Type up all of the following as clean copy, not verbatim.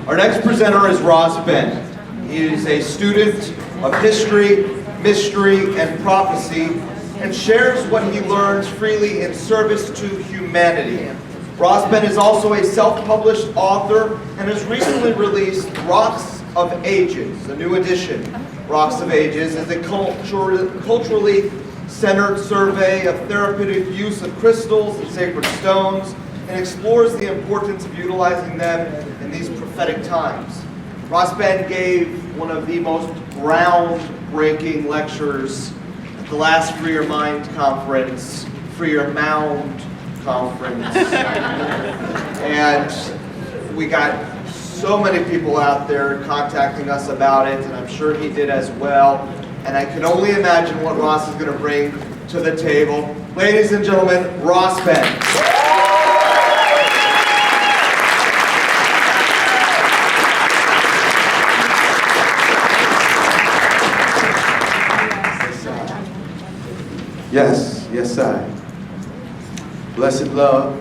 Our next presenter is Ross Ben. He is a student of history, mystery, and prophecy, and shares what he learns freely in service to humanity. Ross Ben is also a self-published author and has recently released Rocks of Ages, a new edition. Rocks of Ages is a culturally centered survey of therapeutic use of crystals and sacred stones, and explores the importance of utilizing them in these prophetic times. Ross Ben gave one of the most groundbreaking lectures at the last Free Your Mind conference, Free Your Mound conference. And we got so many people out there contacting us about it, and I'm sure he did as well. And I can only imagine what Ross is going to bring to the table. Ladies and gentlemen, Ross Ben. Yes, I. Blessed love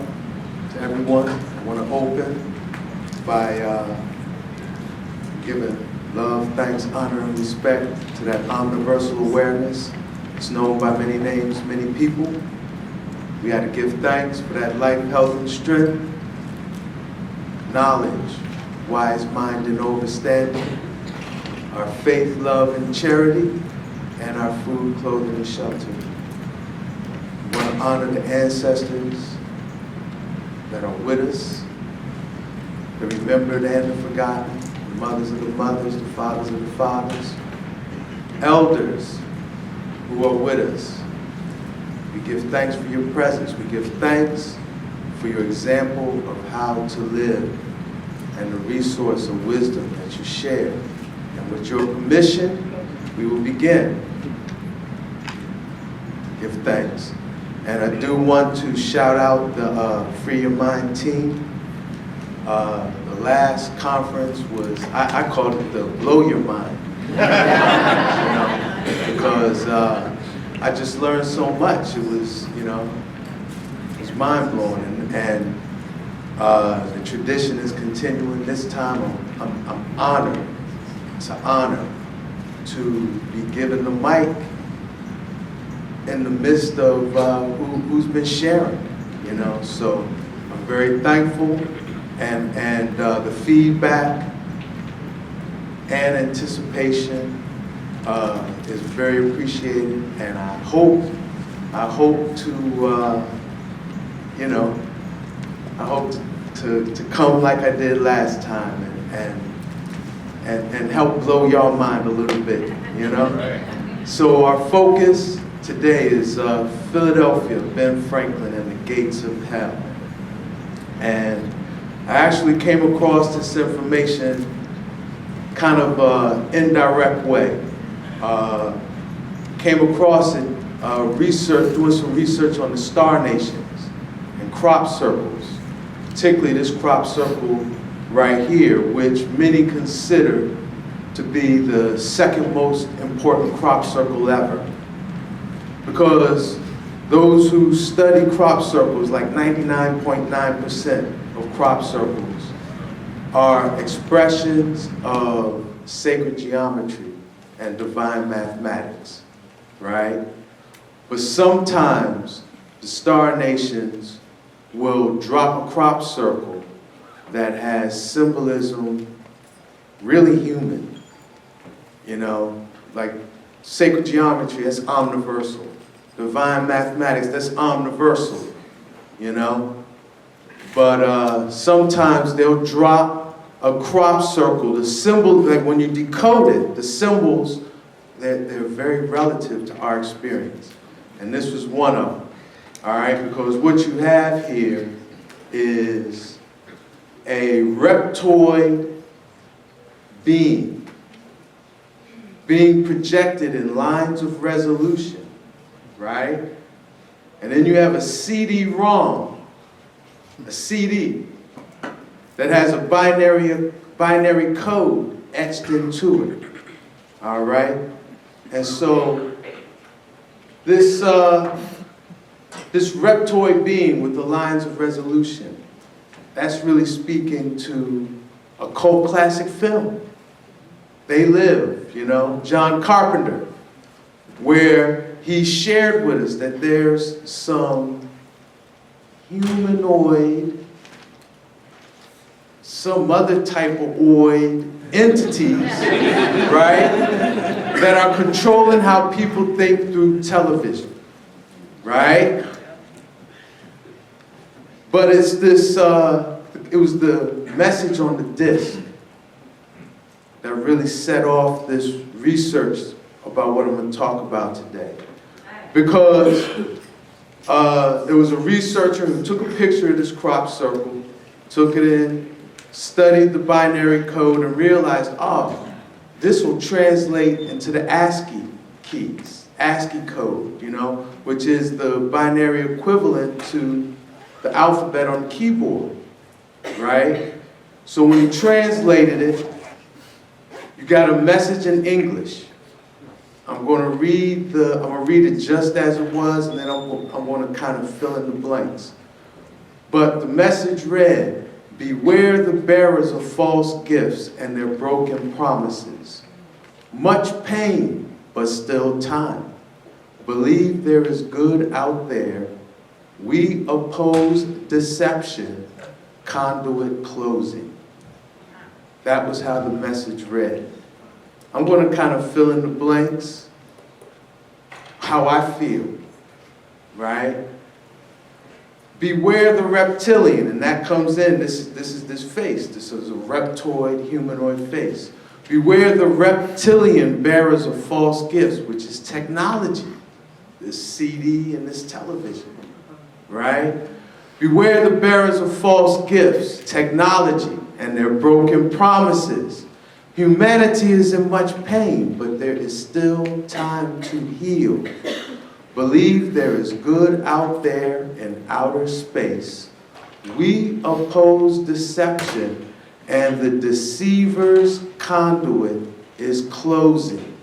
to everyone. I want to open by giving love, thanks, honor, and respect to that omniversal awareness. It's known by many names, many people. We had to give thanks for that life, health, and strength, knowledge, wise mind, and understanding, our faith, love, and charity, and our food, clothing, and shelter. We want to honor the ancestors that are with us, the remembered and the forgotten, the mothers of the mothers, the fathers of the fathers, elders who are with us. We give thanks for your presence. We give thanks for your example of how to live and the resource of wisdom that you share. And with your permission, we will begin. Give thanks. And I do want to shout out the Free Your Mind team. The last conference was, I called it the Blow Your Mind. Because I just learned so much. It was, it was mind-blowing. And the tradition is continuing. This time I'm honored. It's an honor to be given the mic in the midst of who's been sharing, So I'm very thankful, and the feedback and anticipation is very appreciated, and I hope to come like I did last time and help blow y'all mind a little bit, Right. So our focus today is Philadelphia, Ben Franklin, and the gates of hell. And I actually came across this information kind of indirect way. Came across it doing some research on the star nations and crop circles, particularly this crop circle right here, which many consider to be the second most important crop circle ever. Because those who study crop circles, like 99.9% of crop circles, are expressions of sacred geometry and divine mathematics, right? But sometimes the star nations will drop a crop circle that has symbolism really human, like sacred geometry, that's omniversal. Divine mathematics, that's omniversal, But sometimes they'll drop a crop circle. The symbol, like when you decode it, the symbols, they're very relative to our experience. And this was one of them, all right? Because what you have here is a reptoid being projected in lines of resolution, right? And then you have a CD-ROM, a CD that has a binary code etched into it, all right? And so this reptoid being with the lines of resolution, that's really speaking to a cult classic film. They Live, you know, John Carpenter, where he shared with us that there's some humanoid, some other type of oid entities, right, that are controlling how people think through television, right? But it's this, it was the message on the disc that really set off this research about what I'm going to talk about today. Because there was a researcher who took a picture of this crop circle, took it in, studied the binary code, and realized, oh, this will translate into the ASCII keys, ASCII code, you know, which is the binary equivalent to the alphabet on the keyboard, right? So when he translated it, you got a message in English. I'm going to read it just as it was, and then I'm going to kind of fill in the blanks. But the message read, "Beware the bearers of false gifts and their broken promises. Much pain, but still time. Believe there is good out there. We oppose deception, conduit closing." That was how the message read. I'm going to kind of fill in the blanks, how I feel, right? Beware the reptilian, and that comes in, this is this face. This is a reptoid, humanoid face. Beware the reptilian bearers of false gifts, which is technology, this CD and this television, right? Beware the bearers of false gifts, technology, and their broken promises. Humanity is in much pain, but there is still time to heal. Believe there is good out there in outer space. We oppose deception, and the deceiver's conduit is closing.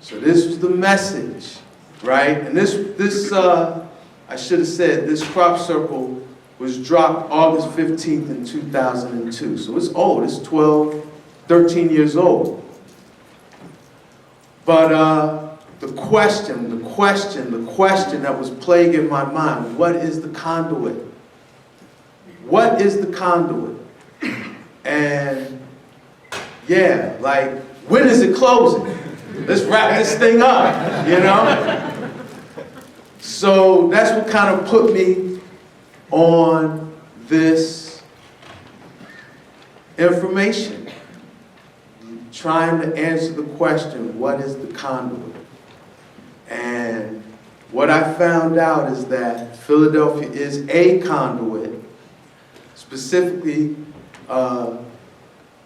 So this was the message, right? And this I should have said, this crop circle was dropped August 15th in 2002. So it's old, it's 13 years old. But the question that was plaguing my mind, what is the conduit? What is the conduit? And yeah, like, when is it closing? Let's wrap this thing up, you know? So that's what kind of put me on this information, trying to answer the question, what is the conduit? And what I found out is that Philadelphia is a conduit, specifically a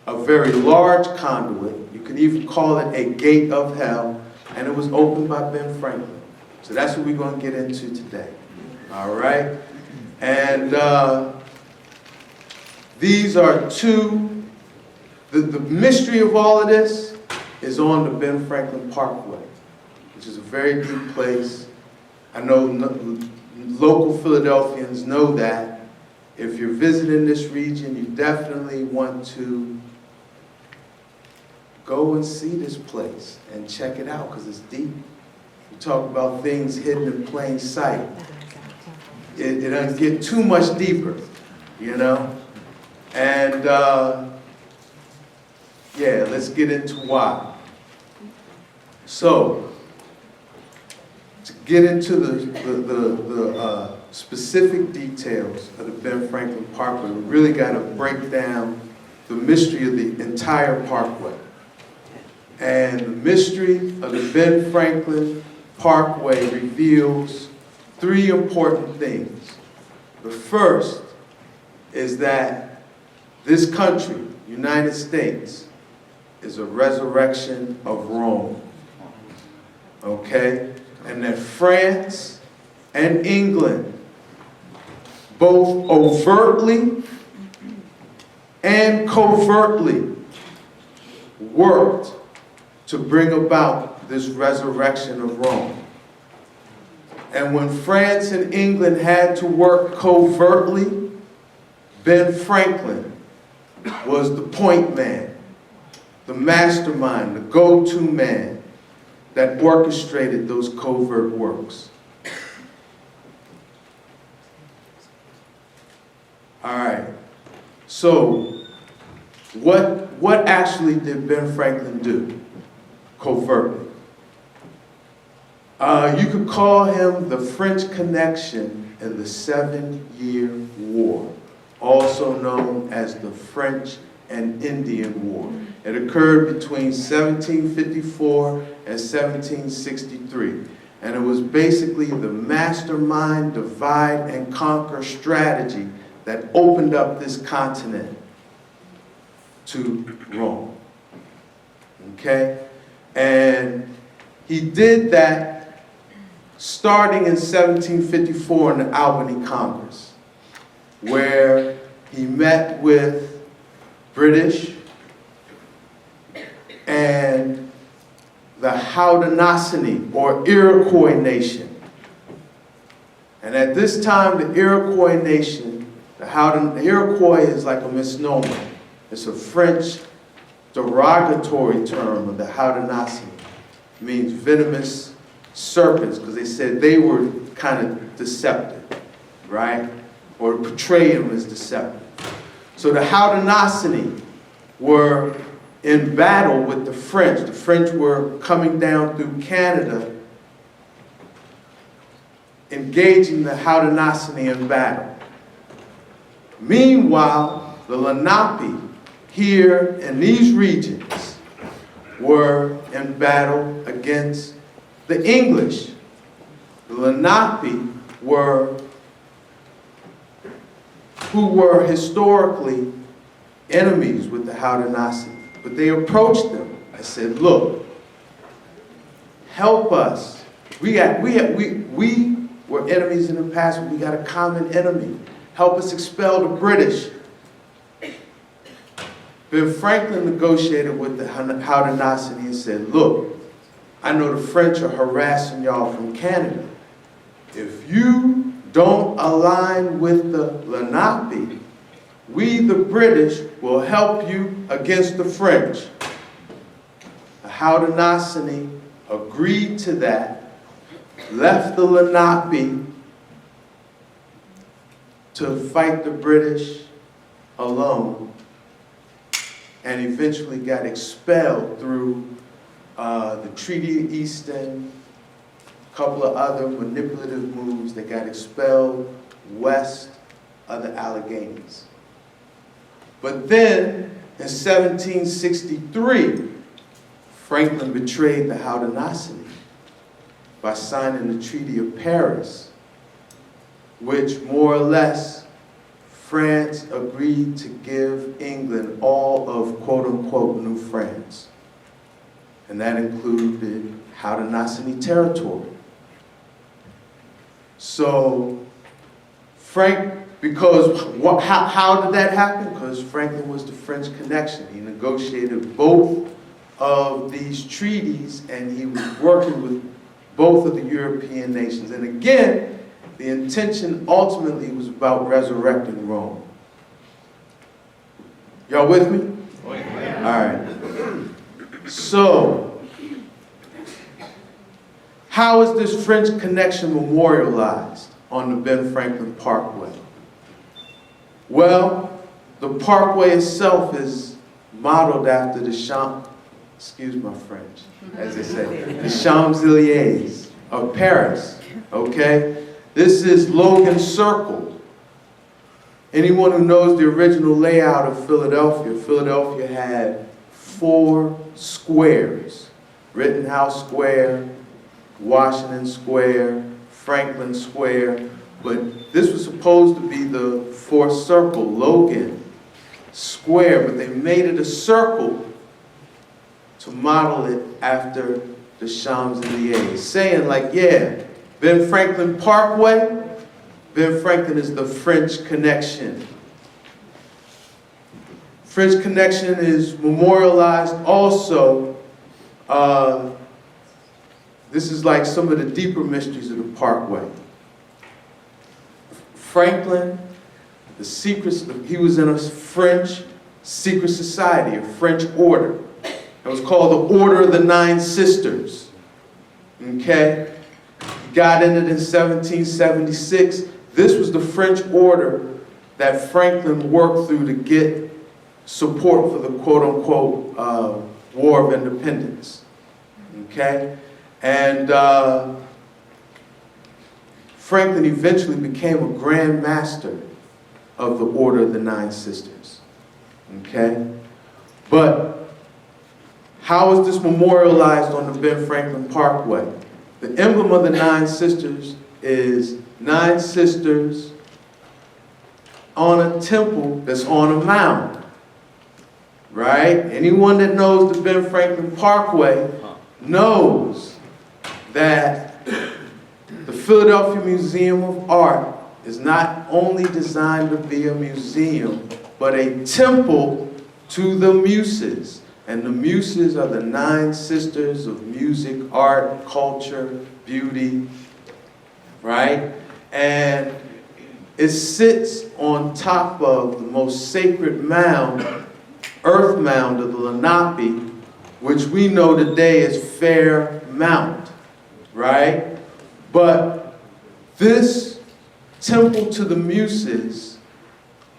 very large conduit. You can even call it a gate of hell, and it was opened by Ben Franklin. So that's what we're going to get into today. All right? And these are two, the mystery of all of this is on the Ben Franklin Parkway, which is a very deep place. I know local Philadelphians know that. If you're visiting this region, you definitely want to go and see this place and check it out, because it's deep. We talk about things hidden in plain sight. It doesn't get too much deeper, you know? And yeah, let's get into why. So, to get into the specific details of the Ben Franklin Parkway, we really got to break down the mystery of the entire parkway. And the mystery of the Ben Franklin Parkway reveals three important things. The first is that this country, United States, is a resurrection of Rome. Okay? And that France and England both overtly and covertly worked to bring about this resurrection of Rome. And when France and England had to work covertly, Ben Franklin was the point man, the mastermind, the go-to man that orchestrated those covert works. All right, so what actually did Ben Franklin do covertly? You could call him the French connection in the 7-Year War, also known as the French and Indian War. It occurred between 1754 and 1763, and it was basically the mastermind divide and conquer strategy that opened up this continent to Rome. Okay? And he did that starting in 1754 in the Albany Congress, where he met with British and the Haudenosaunee, or Iroquois nation. And at this time, the Iroquois nation, the Iroquois is like a misnomer. It's a French derogatory term of the Haudenosaunee. It means venomous serpents, because they said they were kind of deceptive, right? Or portray them as deceptive. So the Haudenosaunee were in battle with the French. The French were coming down through Canada, engaging the Haudenosaunee in battle. Meanwhile, the Lenape here in these regions were in battle against the English. The Lenape were who were historically enemies with the Haudenosaunee. But they approached them and said, look, help us. We were enemies in the past, but we got a common enemy. Help us expel the British. Ben Franklin negotiated with the Haudenosaunee and said, look, I know the French are harassing y'all from Canada. If you don't align with the Lenape, we, the British, will help you against the French. The Haudenosaunee agreed to that, left the Lenape to fight the British alone, and eventually got expelled through the Treaty of Easton, a couple of other manipulative moves. They got expelled west of the Alleghenies. But then, in 1763, Franklin betrayed the Haudenosaunee by signing the Treaty of Paris, which more or less France agreed to give England all of quote-unquote New France. And that included Haudenosaunee territory. So, how did that happen? Because Franklin was the French connection. He negotiated both of these treaties, and he was working with both of the European nations. And again, the intention ultimately was about resurrecting Rome. Y'all with me? Oh, yeah. All right. So, how is this French connection memorialized on the Ben Franklin Parkway? Well, the parkway itself is modeled after the excuse my French, as they say, the Champs-Élysées of Paris, okay? This is Logan Circle. Anyone who knows the original layout of Philadelphia, Philadelphia had 4 squares: Rittenhouse Square, Washington Square, Franklin Square, but this was supposed to be the 4th circle, Logan Square, but they made it a circle to model it after the Champs-Élysées, saying like, yeah, Ben Franklin Parkway, Ben Franklin is the French connection. French connection is memorialized also. This is like some of the deeper mysteries of the Parkway. Franklin, the secrets, he was in a French secret society, a French order. It was called the Order of the Nine Sisters. Okay? Got in it in 1776. This was the French order that Franklin worked through to get support for the quote-unquote War of Independence. Okay? And Franklin eventually became a Grand Master of the Order of the Nine Sisters. Okay? But how is this memorialized on the Ben Franklin Parkway? The emblem of the Nine Sisters is 9 sisters on a temple that's on a mound. Right? Anyone that knows the Ben Franklin Parkway knows that the Philadelphia Museum of Art is not only designed to be a museum, but a temple to the Muses. And the Muses are the 9 sisters of music, art, culture, beauty, right? And it sits on top of the most sacred mound, earth mound of the Lenape, which we know today as Fair Mount, right? But this temple to the Muses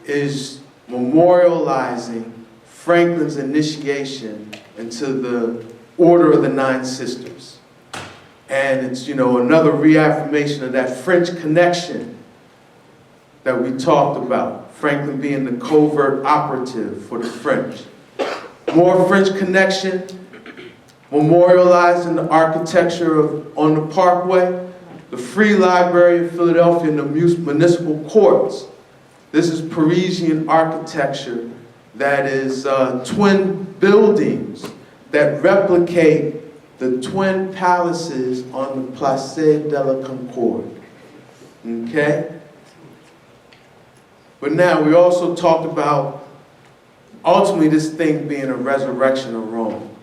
is memorializing Franklin's initiation into the Order of the Nine Sisters. And it's, another reaffirmation of that French connection that we talked about. Franklin being the covert operative for the French. More French connection, memorialized in the architecture on the Parkway, the Free Library of Philadelphia, and the municipal courts. This is Parisian architecture that is twin buildings that replicate the twin palaces on the Place de la Concorde. Okay? But now we also talked about ultimately this thing being a resurrection of Rome,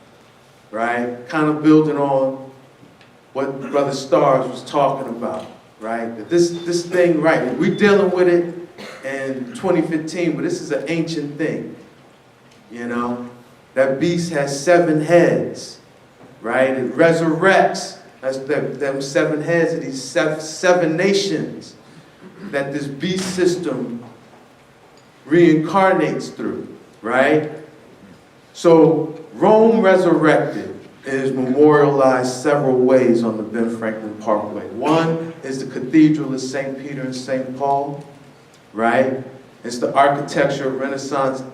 right? Kind of building on what Brother Stars was talking about, right? That this thing, right, we're dealing with it in 2015, but this is an ancient thing, That beast has 7 heads, right? It resurrects. That's them 7 heads of these 7 nations that this beast system reincarnates through, right? So Rome resurrected is memorialized several ways on the Ben Franklin Parkway. One is the Cathedral of St. Peter and St. Paul, right? It's the architecture of Renaissance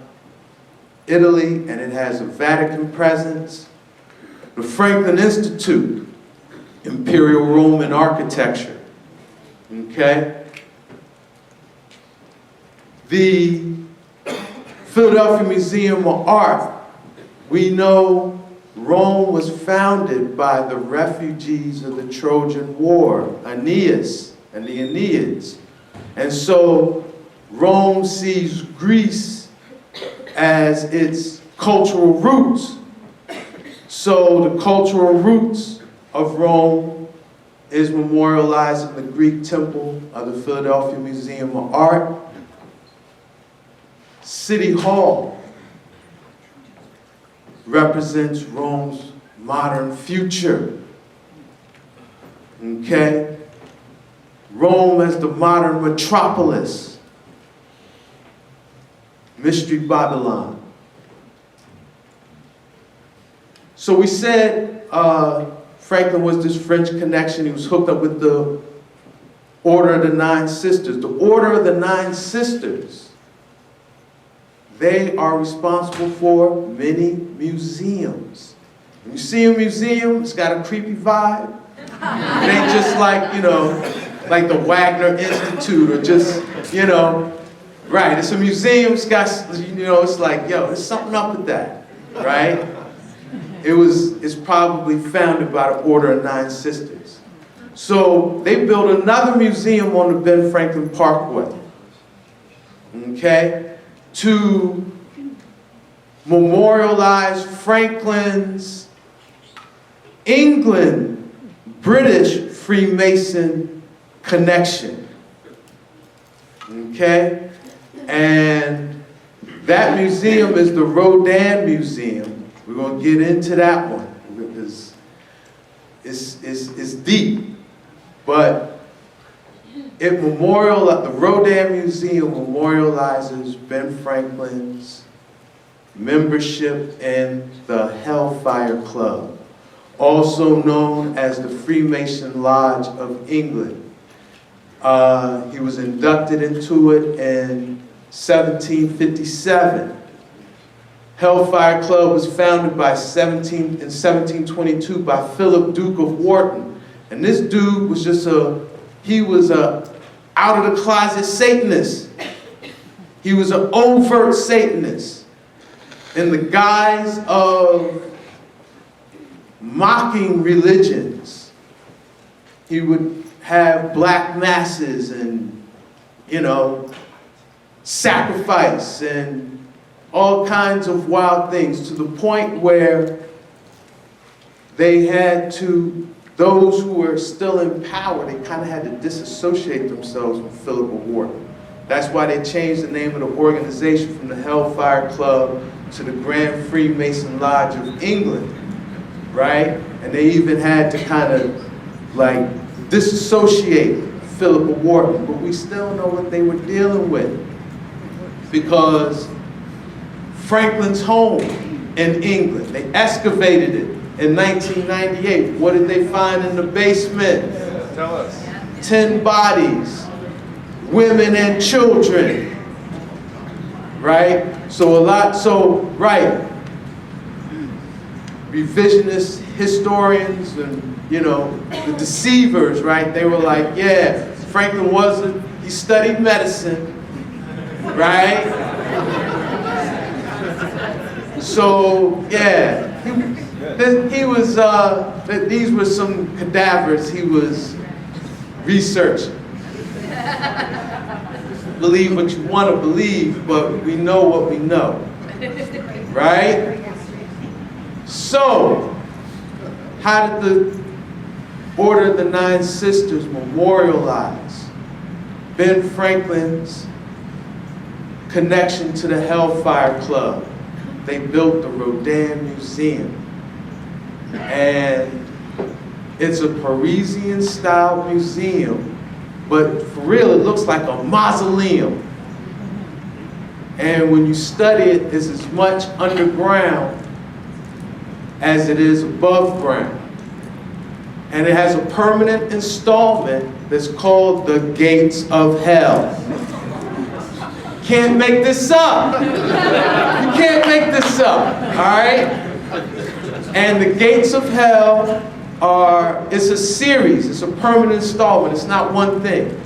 Italy, and it has a Vatican presence. The Franklin Institute, Imperial Roman architecture, okay? The Philadelphia Museum of Art, we know Rome was founded by the refugees of the Trojan War, Aeneas and the Aeneids. And so Rome sees Greece as its cultural roots. So the cultural roots of Rome is memorialized in the Greek temple of the Philadelphia Museum of Art. City Hall represents Rome's modern future. Okay? Rome as the modern metropolis. Mystery Babylon. So we said Franklin was this French connection. He was hooked up with the Order of the Nine Sisters. The Order of the Nine Sisters, they are responsible for many museums. When you see a museum, it's got a creepy vibe. It ain't just like, like the Wagner Institute or just, right. It's a museum, it's got, it's like, there's something up with that, right? It's probably founded by the Order of Nine Sisters. So they built another museum on the Ben Franklin Parkway, okay, to memorialize Franklin's England, British Freemason connection, okay? And That museum is the Rodin Museum. We're going to get into that one because it's deep. But the Rodin Museum memorializes Ben Franklin's membership in the Hellfire Club, also known as the Freemason Lodge of England. He was inducted into it in 1757. Hellfire Club was founded in 1722 by Philip, Duke of Wharton. And this dude was he was a out of the closet Satanist. He was an overt Satanist in the guise of mocking religions. He would have black masses and, sacrifice and all kinds of wild things, to the point where those who were still in power, they kind of had to disassociate themselves from Philip of Wharton. That's why they changed the name of the organization from the Hellfire Club to the Grand Freemason Lodge of England, right? And they even had to kind of disassociate Philip of Wharton, but we still know what they were dealing with, because Franklin's home in England, they excavated it in 1998. What did they find in the basement? Tell us. 10 bodies, women and children, right? Revisionist historians and, the deceivers, right? They were like, yeah, Franklin he studied medicine, right? So, yeah, these were some cadavers he was researching. Believe what you want to believe, but we know what we know, right? So, how did the Order of the Nine Sisters memorialize Ben Franklin's connection to the Hellfire Club? They built the Rodin Museum. And it's a Parisian-style museum, but for real, it looks like a mausoleum. And when you study it, it's as much underground as it is above ground. And it has a permanent installment that's called the Gates of Hell. Can't make this up. You can't make this up, all right? And the Gates of Hell it's a series, it's a permanent installment, it's not one thing.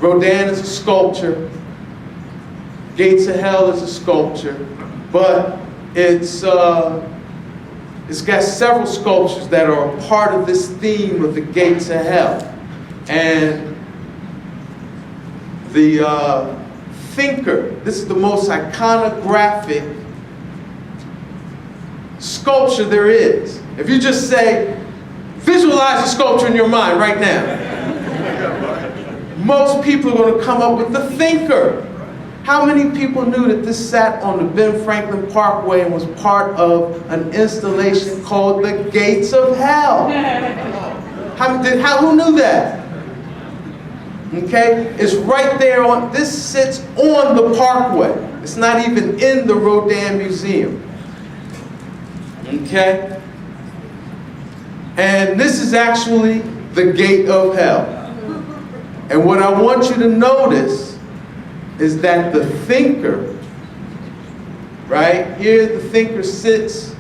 Rodin is a sculpture, Gates of Hell is a sculpture, but it's got several sculptures that are a part of this theme of the Gates of Hell. And the thinker, this is the most iconographic sculpture there is. If you just say, visualize the sculpture in your mind right now, most people are going to come up with the thinker. How many people knew that this sat on the Ben Franklin Parkway and was part of an installation called the Gates of Hell? Who knew that? Okay, it's right there this sits on the parkway. It's not even in the Rodin Museum. Okay? And this is actually the Gate of Hell. And what I want you to notice is that the thinker, right? Here the thinker sits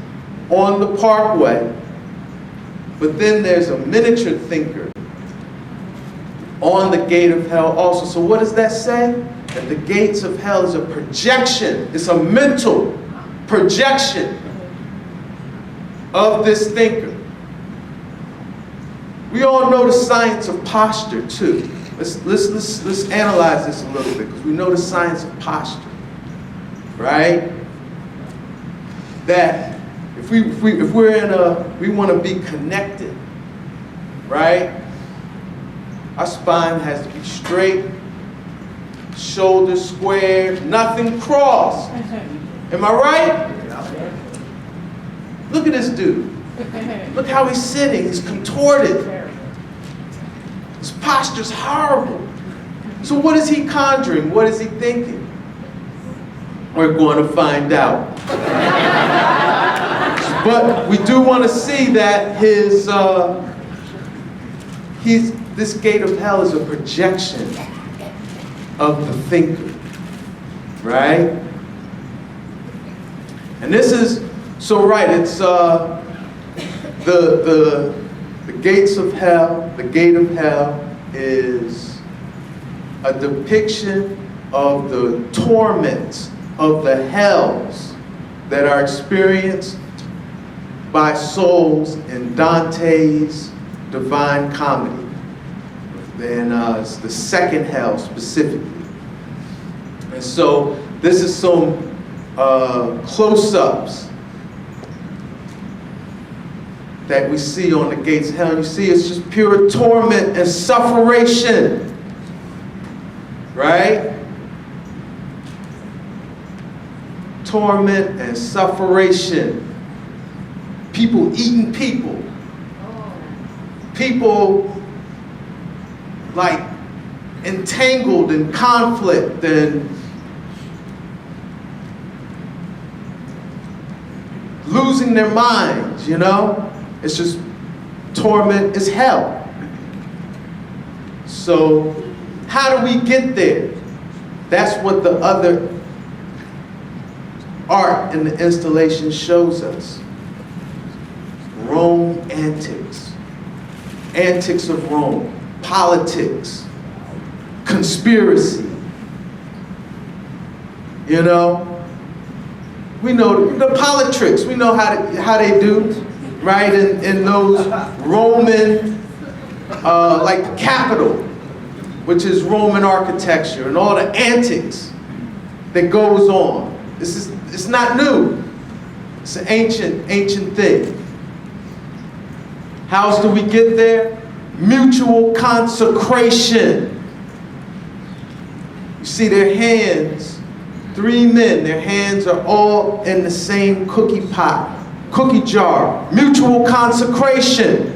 on the parkway, but then there's a miniature thinker on the Gate of Hell also. So what does that say? That the Gates of Hell is a projection. It's a mental projection of this thinker. We all know the science of posture too. Let's analyze this a little bit, because we know the science of posture, right? That if we want to be connected, right? Our spine has to be straight, shoulders squared, nothing crossed. Am I right? Look at this dude. Look how he's sitting. He's contorted. His posture's horrible. So what is he conjuring? What is he thinking? We're going to find out. But we do want to see that this gate of hell is a projection of the thinker, right? And this is so right. It's the gates of hell. The gate of hell is a depiction of the torments of the hells that are experienced by souls in Dante's Divine Comedy. And it's the second hell specifically. And so this is some close-ups that we see on the gates of hell. You see it's just pure torment and sufferation. Right? Torment and sufferation. People eating people. People like entangled in conflict and losing their minds, you know? It's just torment, it's hell. So how do we get there? That's what the other art in the installation shows us. Rome antics. Antics of Rome. Politics. Conspiracy. You know? We know the politics. We know how they do, right? In those Roman, like the Capitol, which is Roman architecture, and all the antics that goes on. It's not new. It's an ancient thing. How else do we get there? Mutual consecration. You see their hands, 3 men, their hands are all in the same cookie jar. Mutual consecration.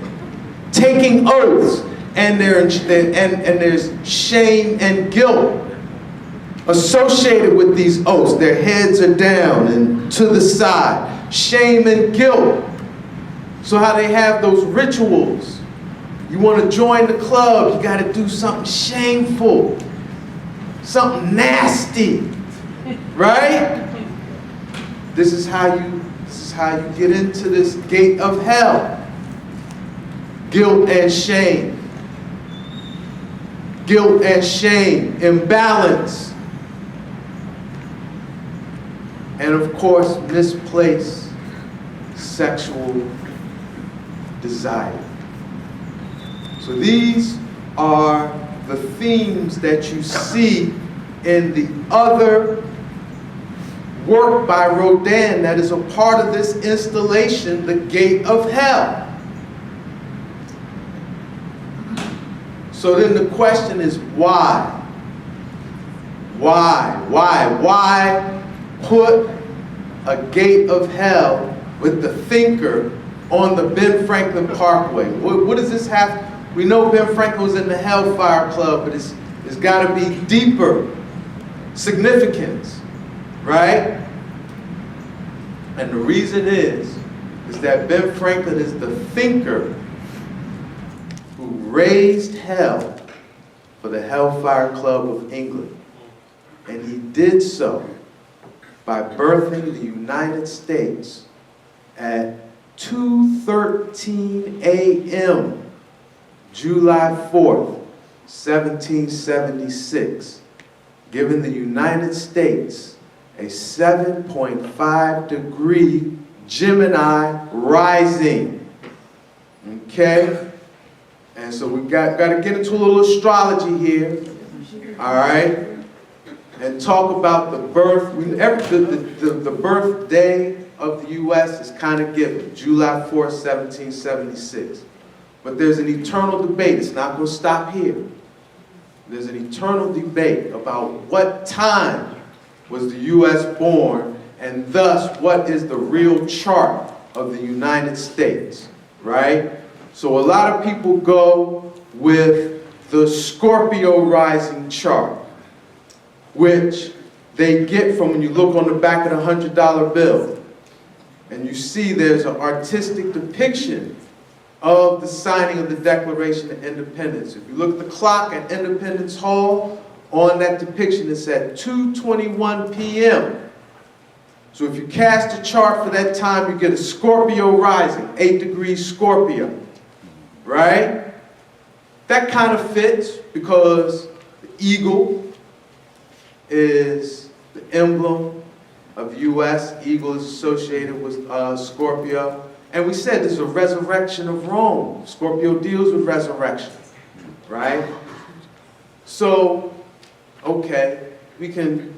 Taking oaths. And there's shame and guilt associated with these oaths. Their heads are down and to the side. Shame and guilt. So how they have those rituals. You want to join the club, you got to do something shameful. Something nasty. Right? This is how you get into this gate of hell. Guilt and shame. Guilt and shame, imbalance. And of course, misplaced sexual desire. So these are the themes that you see in the other work by Rodin that is a part of this installation, The Gate of Hell. So then the question is why? Why put a gate of hell with the thinker on the Ben Franklin Parkway? What does this have? We know Ben Franklin was in the Hellfire Club, but it's got to be deeper significance, right? And the reason is that Ben Franklin is the thinker who raised hell for the Hellfire Club of England. And he did so by birthing the United States at 2:13 a.m. July 4th, 1776, giving the United States a 7.5 degree Gemini rising. Okay? And so we got to get into a little astrology here. All right? And talk about the birth. The birthday of the U.S. is kind of given, July 4th, 1776. But there's an eternal debate. It's not going to stop here. There's an eternal debate about what time was the U.S. born, and thus what is the real chart of the United States, right? So a lot of people go with the Scorpio rising chart, which they get from when you look on the back of the $100 bill. And you see there's an artistic depiction of the signing of the Declaration of Independence. If you look at the clock at Independence Hall, on that depiction it's at 2:21 p.m. So if you cast a chart for that time, you get a Scorpio rising, 8 degrees Scorpio, right? That kind of fits because the eagle is the emblem of the U.S. Eagle is associated with Scorpio. And we said there's a resurrection of Rome. Scorpio deals with resurrection, right? So, okay, we can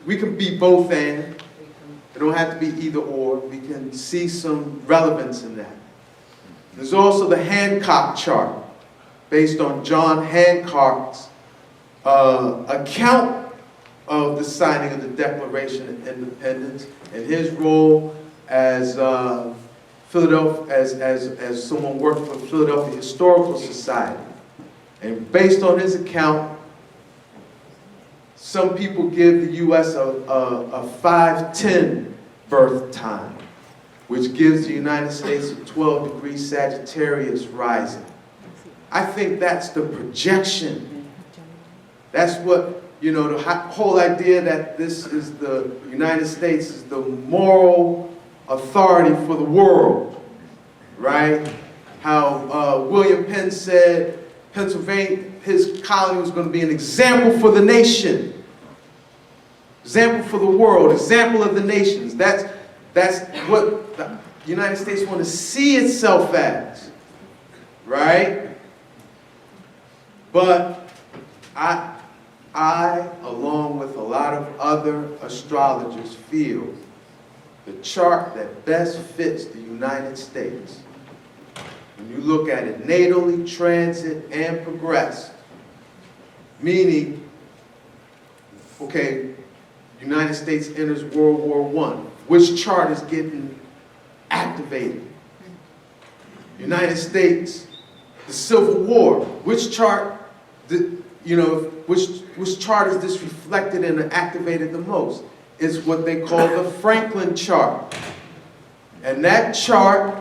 be both and. It don't have to be either or. We can see some relevance in that. There's also the Hancock chart, based on John Hancock's account of the signing of the Declaration of Independence and his role as as someone working for the Philadelphia Historical Society. And based on his account, some people give the U.S. a 510 birth time, which gives the United States a 12 degree Sagittarius rising. I think that's the projection. That's what, you know, the whole idea that this is the United States is the moral authority for the world, right? How William Penn said Pennsylvania, his colony was going to be an example for the nation. Example for the world, example of the nations. That's what the United States want to see itself as, right? But I, along with a lot of other astrologers, feel the chart that best fits the United States, when you look at it natally, transit, and progressed, meaning, okay, United States enters World War I. Which chart is getting activated? United States, the Civil War. Which chart, which chart is this reflected and activated the most? It's what they call the Franklin chart. And that chart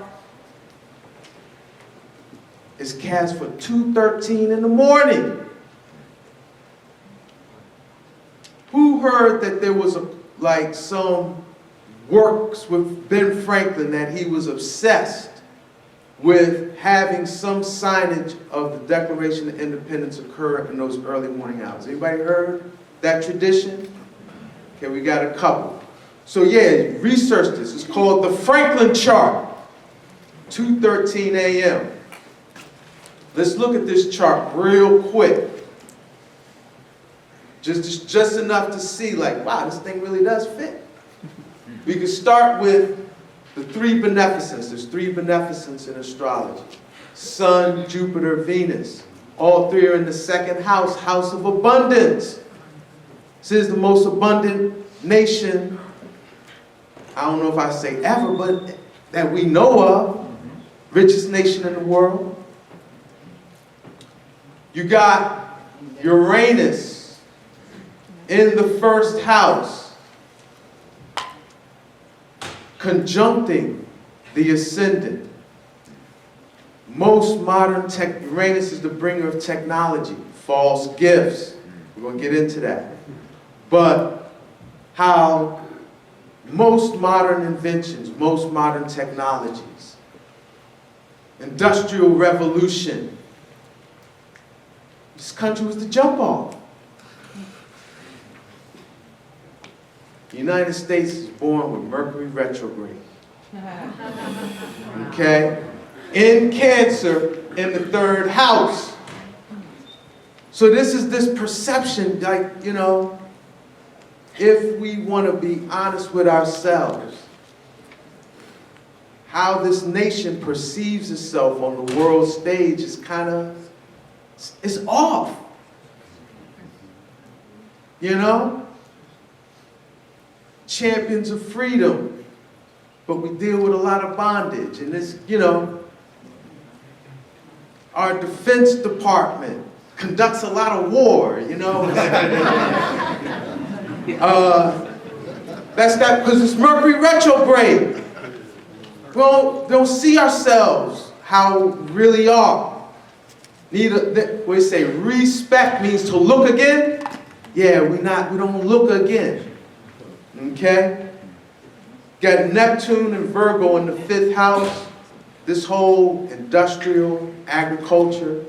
is cast for 2:13 in the morning. Who heard that there was some works with Ben Franklin that he was obsessed with having some signage of the Declaration of Independence occur in those early morning hours? Anybody heard that tradition? Okay, we got a couple. So yeah, research this. It's called the Franklin chart, 2:13 a.m. Let's look at this chart real quick. Just enough to see, like, wow, this thing really does fit. We can start with the three beneficents. There's three beneficents in astrology. Sun, Jupiter, Venus. All three are in the second house, house of abundance. This is the most abundant nation, I don't know if I say ever, but that we know of. Richest nation in the world. You got Uranus in the first house, conjuncting the ascendant. Most modern Uranus is the bringer of technology, false gifts. We're going to get into that. But how most modern inventions, most modern technologies, industrial revolution, this country was the jump off. The United States is born with Mercury retrograde. Okay? In Cancer, in the third house. So this is this perception, like, you know, if we want to be honest with ourselves, how this nation perceives itself on the world stage is kind of, it's off. you know? Champions of freedom, but we deal with a lot of bondage. And this, you know, our Defense Department conducts a lot of war, you know? That's that, because it's Mercury retrograde. We don't see ourselves how we really are. We say respect means to look again. Yeah, we don't look again. Okay? Got Neptune and Virgo in the 5th house. This whole industrial, agriculture,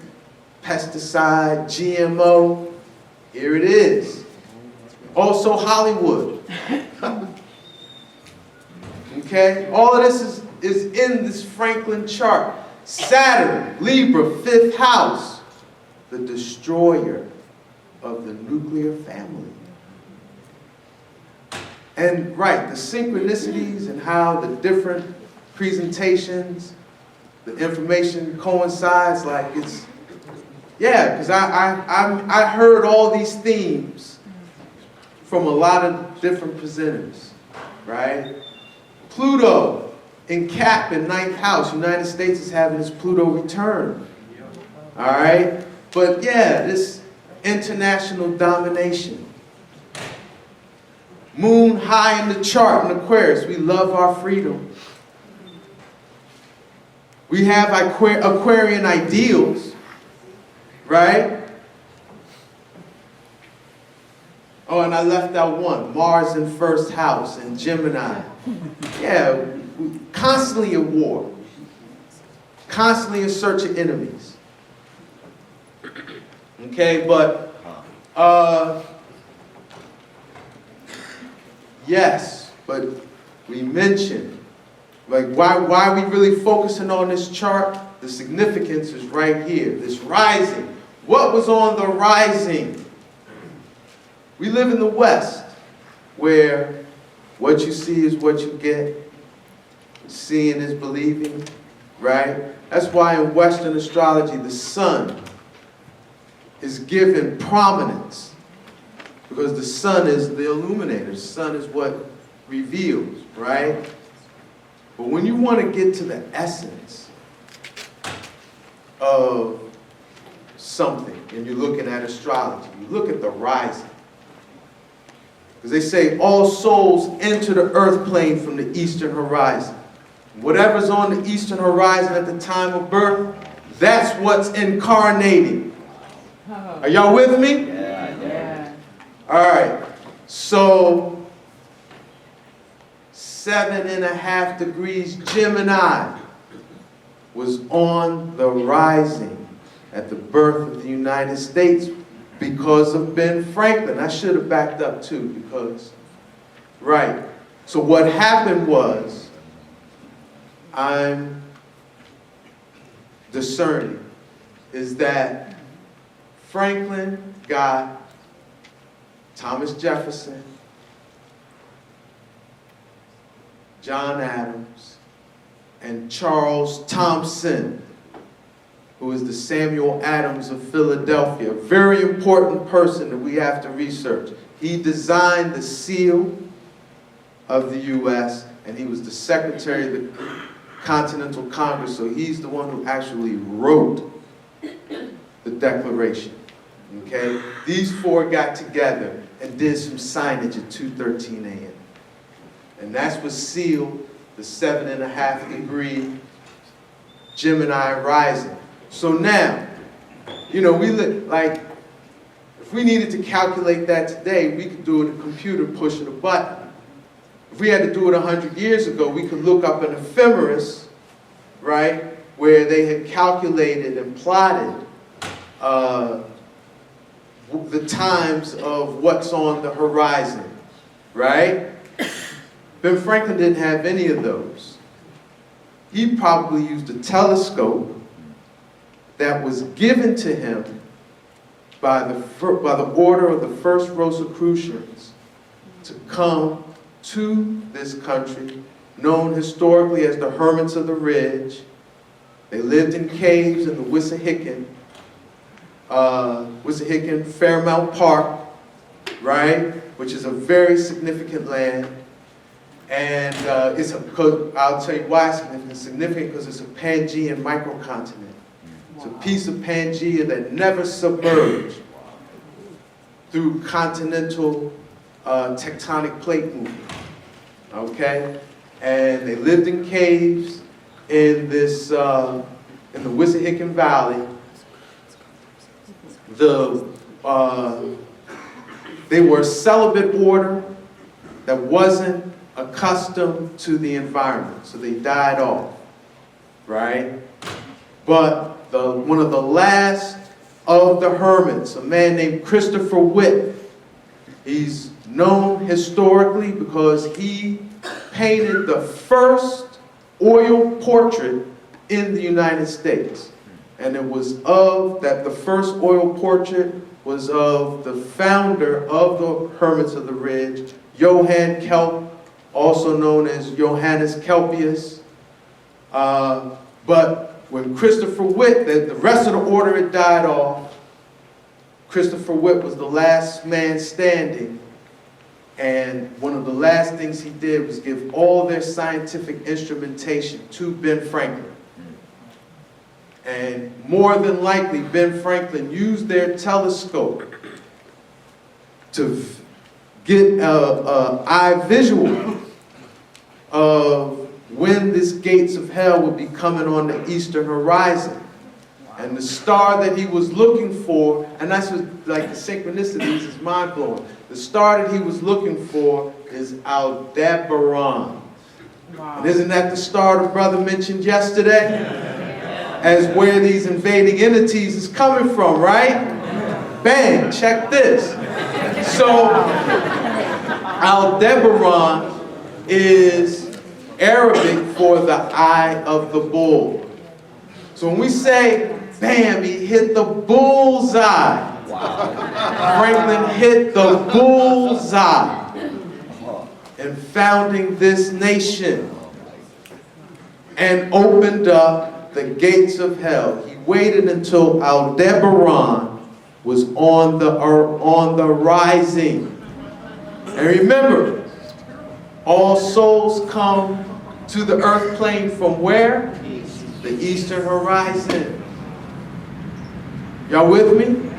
pesticide, GMO, here it is. Also Hollywood. Okay? All of this is in this Franklin chart. Saturn, Libra, 5th house, the destroyer of the nuclear family. And right, the synchronicities and how the different presentations, the information coincides, like it's, yeah, because I heard all these themes from a lot of different presenters, right? Pluto in Cap in 9th house. United States is having its Pluto return. All right? But yeah, this international domination. Moon high in the chart in Aquarius. We love our freedom. We have Aquarian ideals, right? Oh, and I left out one. Mars in 1st house and Gemini. Yeah, we constantly at war. Constantly in search of enemies. Okay, but yes, but we mentioned, like, why are we really focusing on this chart? The significance is right here, this rising. What was on the rising? We live in the West, where what you see is what you get. Seeing is believing, right? That's why in Western astrology, the sun is given prominence, because the sun is the illuminator. The sun is what reveals, right? But when you want to get to the essence of something, and you're looking at astrology, you look at the rising. Because they say all souls enter the earth plane from the eastern horizon. Whatever's on the eastern horizon at the time of birth, that's what's incarnating. Are y'all with me? Yeah. All right. So 7.5 degrees Gemini was on the rising at the birth of the United States because of Ben Franklin. I should have backed up too, because, right. So what happened was, I'm discerning, is that Franklin got Thomas Jefferson, John Adams, and Charles Thompson, who is the Samuel Adams of Philadelphia, a very important person that we have to research. He designed the seal of the U.S., and he was the Secretary of the Continental Congress, so he's the one who actually wrote the Declaration, okay? These four got together and did some signage at 2:13 a.m. And that's what sealed the 7.5 degree Gemini rising. So now, you know, like, if we needed to calculate that today, we could do it in a computer pushing a button. If we had to do it 100 years ago, we could look up an ephemeris, right, where they had calculated and plotted the times of what's on the horizon, right? Ben Franklin didn't have any of those. He probably used a telescope that was given to him by the order of the first Rosicrucians to come to this country, known historically as the Hermits of the Ridge. They lived in caves in the Wissahickon, Fairmount Park, right? Which is a very significant land. And I'll tell you why it's significant, because it's a Pangaean microcontinent. It's a piece of Pangaea that never submerged through continental tectonic plate movement, okay? And they lived in caves in this, in the Wissahickon Valley. They were a celibate order that wasn't accustomed to the environment, so they died off, right? But one of the last of the hermits, a man named Christopher Witt, he's known historically because he painted the first oil portrait in the United States. And it was the first oil portrait was of the founder of the Hermits of the Ridge, Johann Kelp, also known as Johannes Kelpius. But when Christopher Witt, the rest of the order had died off, Christopher Witt was the last man standing. And one of the last things he did was give all their scientific instrumentation to Ben Franklin. And more than likely, Ben Franklin used their telescope to get an eye visual of when this gates of hell would be coming on the eastern horizon. And the star that he was looking for, and that's what, like, the synchronicities is mind-blowing. The star that he was looking for is Aldebaran. Wow. And isn't that the star the brother mentioned yesterday? As where these invading entities is coming from, right? Bang, check this. So, Aldebaran is Arabic for the eye of the bull. So when we say, bam, he hit the bullseye. Wow. Franklin hit the bullseye in founding this nation and opened up the gates of hell. He waited until Aldebaran was on the rising. And remember, all souls come to the earth plane from where? The eastern horizon. Y'all with me?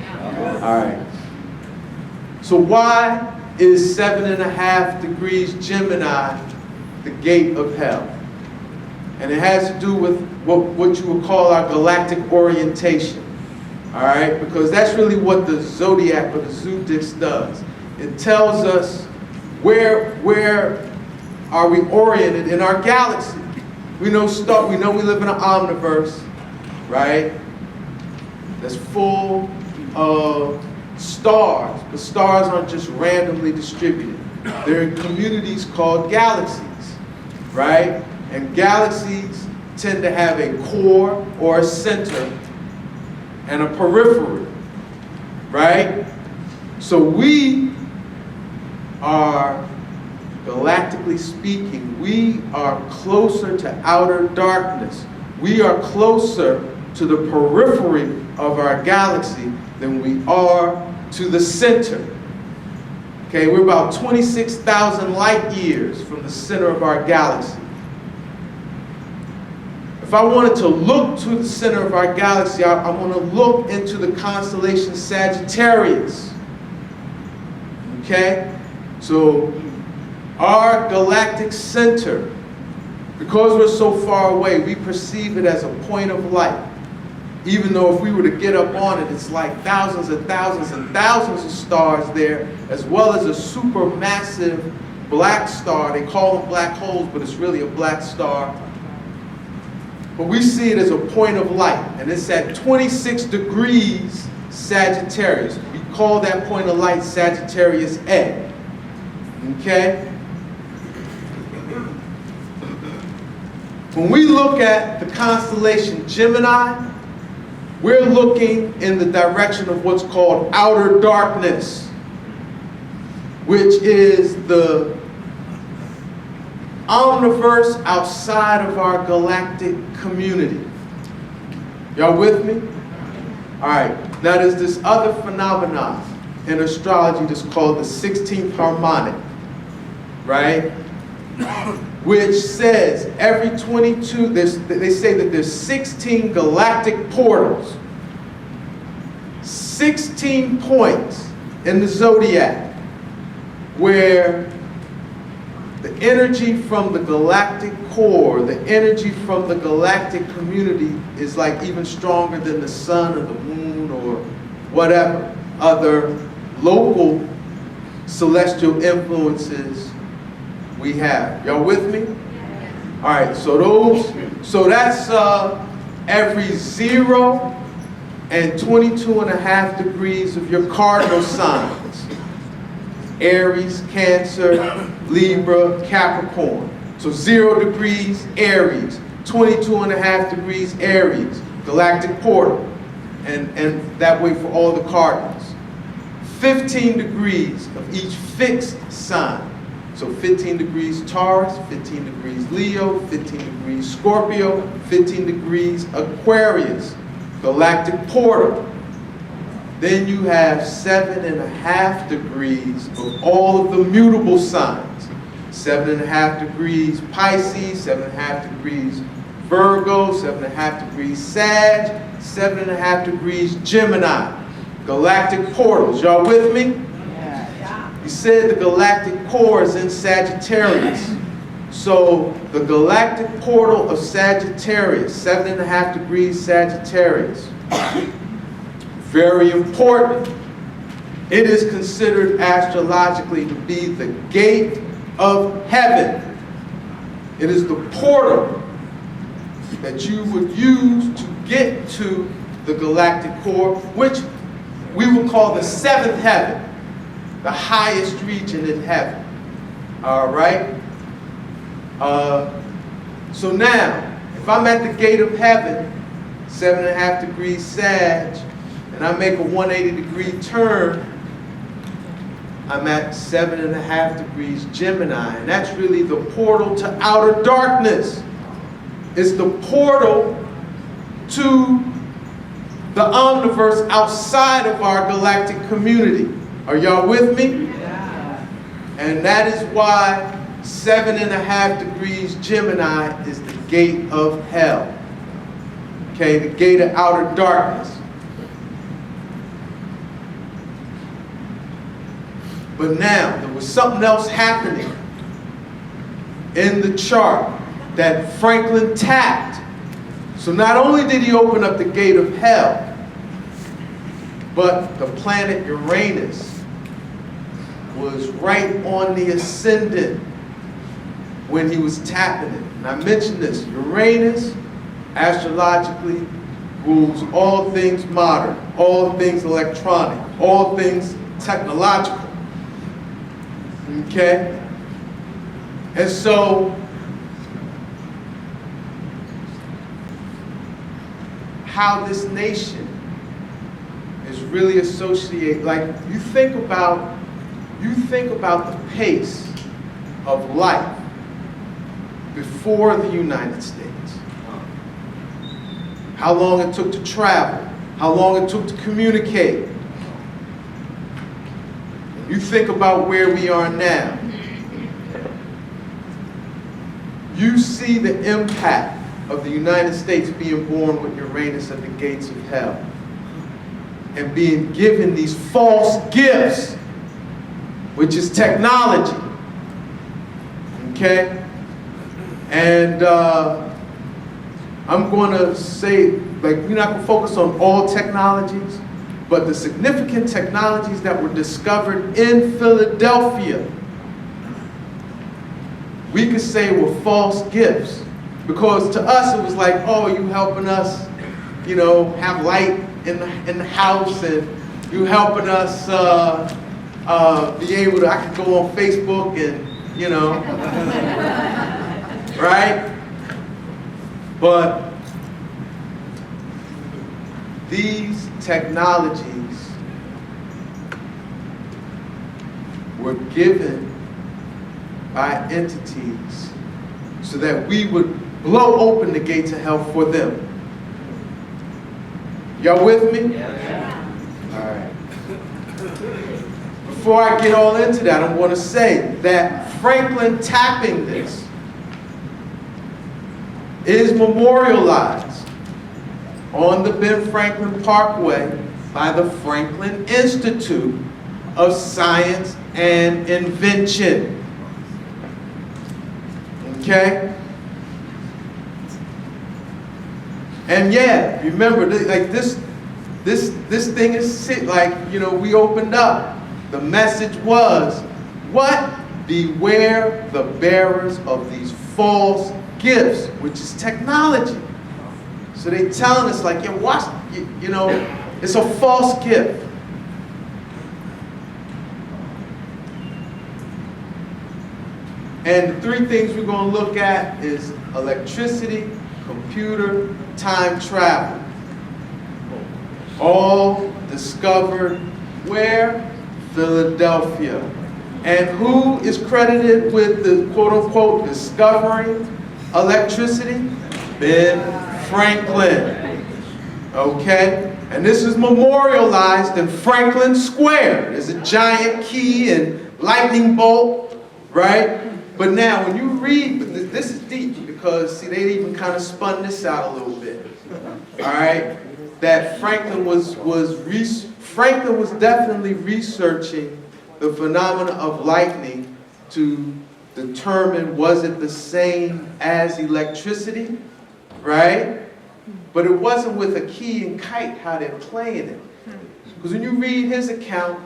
All right. So why is 7.5 degrees Gemini the gate of hell? And it has to do with what you would call our galactic orientation. All right? Because that's really what the zodiac or the zodiac does. It tells us where are we oriented in our galaxy. We know we live in an omniverse, right? That's full of stars, but stars aren't just randomly distributed. They're in communities called galaxies, right? And galaxies tend to have a core or a center and a periphery, right? So we are, galactically speaking, we are closer to outer darkness. We are closer to the periphery of our galaxy than we are to the center. Okay, we're about 26,000 light years from the center of our galaxy. If I wanted to look to the center of our galaxy, I want to look into the constellation Sagittarius. Okay? So, our galactic center, because we're so far away, we perceive it as a point of light. Even though if we were to get up on it, it's like thousands and thousands and thousands of stars there, as well as a supermassive black star. They call them black holes, but it's really a black star. But we see it as a point of light, and it's at 26 degrees Sagittarius. We call that point of light Sagittarius A. Okay? When we look at the constellation Gemini, we're looking in the direction of what's called outer darkness, which is the omniverse outside of our galactic community. Y'all with me? All right. Now there's this other phenomenon in astrology that's called the 16th harmonic, right? Which says every 22, they say that there's 16 galactic portals, 16 points in the zodiac where the energy from the galactic core, the energy from the galactic community is like even stronger than the sun or the moon or whatever other local celestial influences we have. Y'all with me? All right, so that's every 0 and 22.5 degrees of your cardinal signs. Aries, Cancer, Libra, Capricorn. So 0 degrees, Aries. 22.5 degrees, Aries. Galactic portal. And that way for all the cardinals. 15 degrees of each fixed sign. So 15 degrees Taurus, 15 degrees Leo, 15 degrees Scorpio, 15 degrees Aquarius. Galactic portal. Then you have 7.5 degrees of all of the mutable signs. 7.5 degrees Pisces, 7.5 degrees Virgo, 7.5 degrees Sag, 7.5 degrees Gemini. Galactic portals. Y'all with me? He said the galactic core is in Sagittarius. So the galactic portal of Sagittarius, 7.5 degrees Sagittarius. Very important. It is considered astrologically to be the gate of heaven. It is the portal that you would use to get to the galactic core, which we will call the seventh heaven, the highest region in heaven. All right? So now, if I'm at the gate of heaven, 7.5 degrees Sag, and I make a 180-degree turn, I'm at 7.5 degrees Gemini, and that's really the portal to outer darkness. It's the portal to the omniverse outside of our galactic community. Are y'all with me? Yeah. And that is why 7.5 degrees Gemini is the gate of hell. Okay, the gate of outer darkness. But now, there was something else happening in the chart that Franklin tapped. So not only did he open up the gate of hell, but the planet Uranus was right on the ascendant when he was tapping it. And I mentioned this, Uranus astrologically rules all things modern, all things electronic, all things technological. Okay? And so, how this nation is really associated, like you think about the pace of life before the United States. How long it took to travel, how long it took to communicate. You think about where we are now. You see the impact of the United States being born with Uranus at the gates of hell and being given these false gifts, which is technology. Okay? And I'm going to say, like, we're not going to focus on all technologies, but the significant technologies that were discovered in Philadelphia, we could say were false gifts. Because to us it was like, oh, you helping us, you know, have light in the house, and you helping us be able to, I could go on Facebook and, you know, right? But these technologies were given by entities so that we would blow open the gates of hell for them. Y'all with me? Yeah. All right. before I get all into that, I want to say that Franklin tapping this is memorialized on the Ben Franklin Parkway by the Franklin Institute of Science and Invention. Okay? And yeah, remember, like this thing is like, you know, we opened up. The message was, what? Beware the bearers of these false gifts, which is technology. So they telling us like, yeah, watch, you know, it's a false gift. And the three things we're going to look at is electricity, computer, time travel. All discovered where? Philadelphia. And who is credited with the quote-unquote discovering electricity? Ben Franklin. Okay? And this is memorialized in Franklin Square. There's a giant key and lightning bolt, right? But now when you read, this is deep because, see, they even kind of spun this out a little bit. All right? That Franklin was definitely researching the phenomena of lightning to determine, was it the same as electricity, right? But it wasn't with a key and kite how they're playing it. Because when you read his account,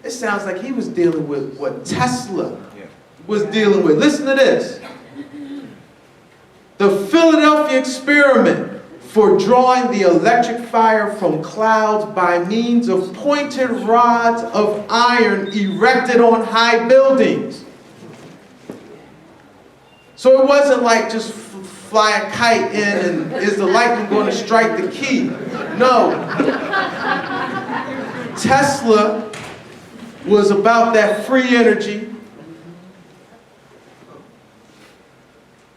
it sounds like he was dealing with what Tesla was dealing with. Listen to this. The Philadelphia experiment for drawing the electric fire from clouds by means of pointed rods of iron erected on high buildings. So it wasn't like just fly a kite in and is the lightning going to strike the key? No. Tesla was about that free energy,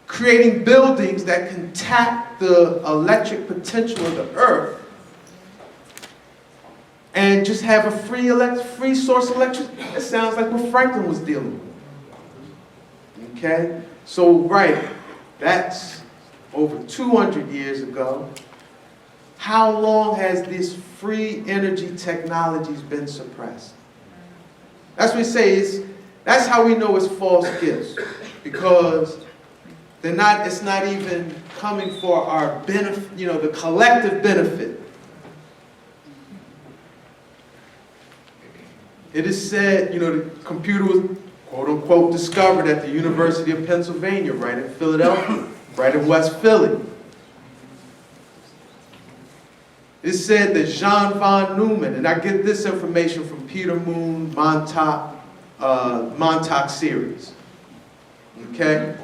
creating buildings that can tap the electric potential of the earth and just have a free source of electricity. It sounds like what Franklin was dealing with. Okay? So, right, that's over 200 years ago. How long has this free energy technologies been suppressed? That's what we say that's how we know it's false gifts, because it's not even coming for our benefit, you know, the collective benefit. It is said, you know, the computer was quote unquote discovered at the University of Pennsylvania, right in Philadelphia, right in West Philly. It's said that Jean von Neumann, and I get this information from Peter Moon, Montauk series. Okay?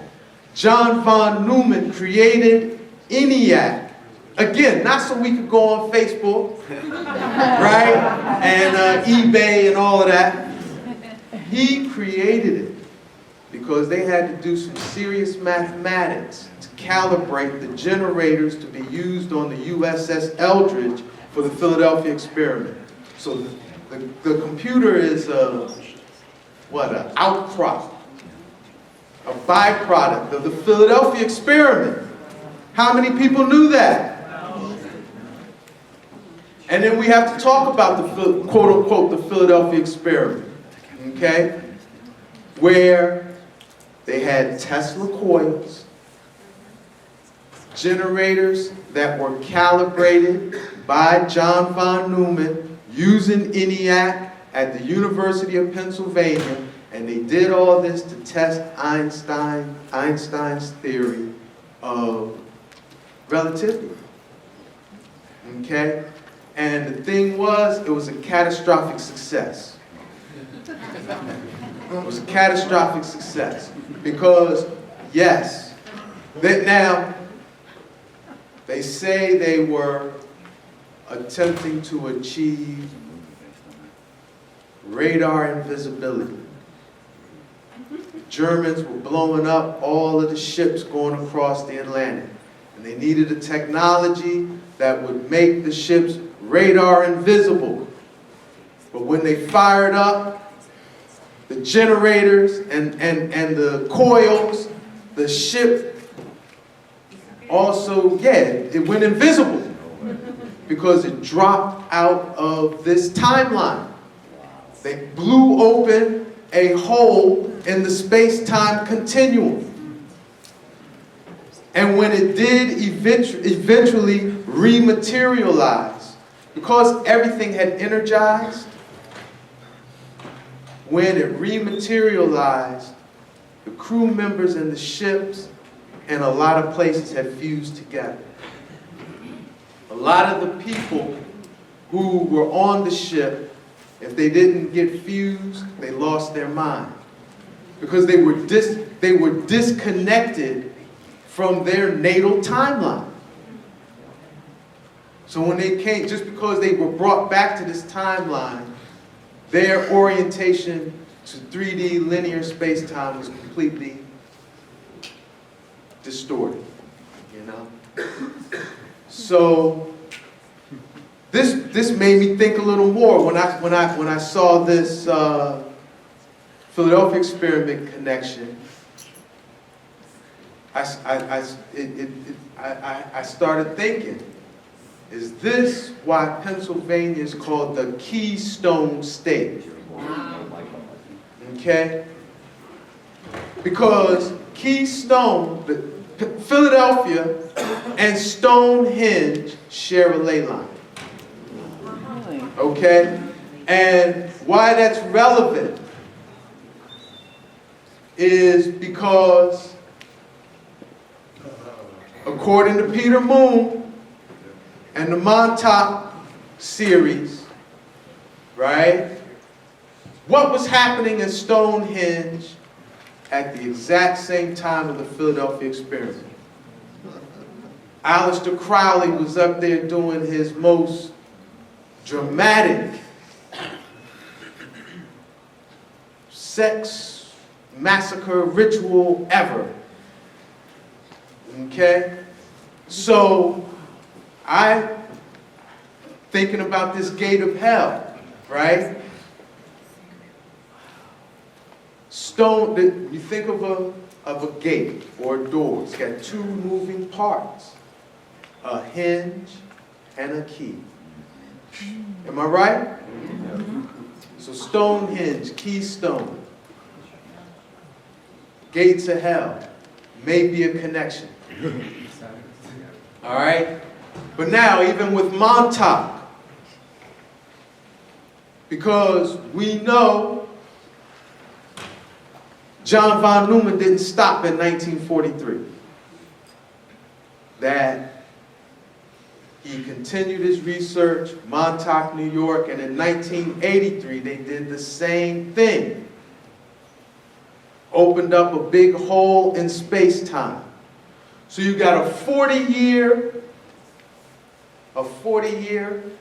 John von Neumann created ENIAC. Again, not so we could go on Facebook, right? And eBay and all of that. He created it because they had to do some serious mathematics to calibrate the generators to be used on the USS Eldridge for the Philadelphia experiment. So the computer is an outcrop, a byproduct of the Philadelphia experiment. How many people knew that? And then we have to talk about the quote-unquote the Philadelphia experiment, okay? Where they had Tesla coils, generators that were calibrated by John von Neumann using ENIAC at the University of Pennsylvania, and they did all this to test Einstein's theory of relativity. Okay? And the thing was, it was a catastrophic success. It was a catastrophic success. Because, yes, now, they say they were attempting to achieve radar invisibility. Germans were blowing up all of the ships going across the Atlantic. And they needed a technology that would make the ships radar invisible. But when they fired up the generators and the coils, the ship also, it went invisible because it dropped out of this timeline. They blew open a hole in the space-time continuum. And when it did eventually rematerialize, because everything had energized, when it rematerialized, the crew members and the ships and a lot of places had fused together. A lot of the people who were on the ship, if they didn't get fused, they lost their mind. Because they were disconnected from their natal timeline. So when they came, just because they were brought back to this timeline, their orientation to 3D linear space-time was completely distorted, you know? So this made me think a little more when I saw this Philadelphia experiment connection. I started thinking, is this why Pennsylvania is called the Keystone State? Okay? Because Keystone, Philadelphia and Stonehenge share a ley line. Okay? And why that's relevant is because, according to Peter Moon and the Montauk series, right? What was happening in Stonehenge at the exact same time of the Philadelphia experiment? Aleister Crowley was up there doing his most dramatic sex massacre ritual ever. Okay? So, thinking about this gate of hell, right? You think of a gate or a door. It's got two moving parts, a hinge and a key. Am I right? So Stonehenge, Keystone, gates of hell, may be a connection. All right? But now, even with Montauk, because we know John von Neumann didn't stop in 1943, that he continued his research, Montauk, New York, and in 1983 they did the same thing. Opened up a big hole in space-time. So you got a 40-year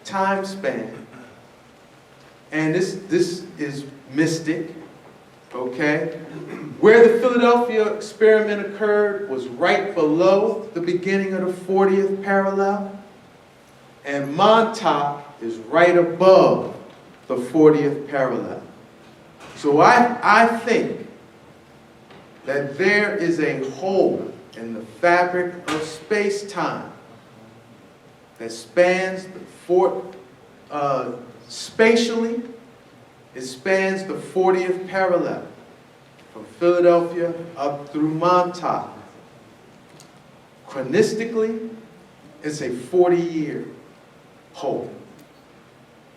time span. And this is mystic, okay? Where the Philadelphia experiment occurred was right below the beginning of the 40th parallel. And Montauk is right above the 40th parallel. So I think that there is a hole in the fabric of space-time that spans spatially, it spans the 40th parallel from Philadelphia up through Montauk. Chronistically, it's a 40-year hole.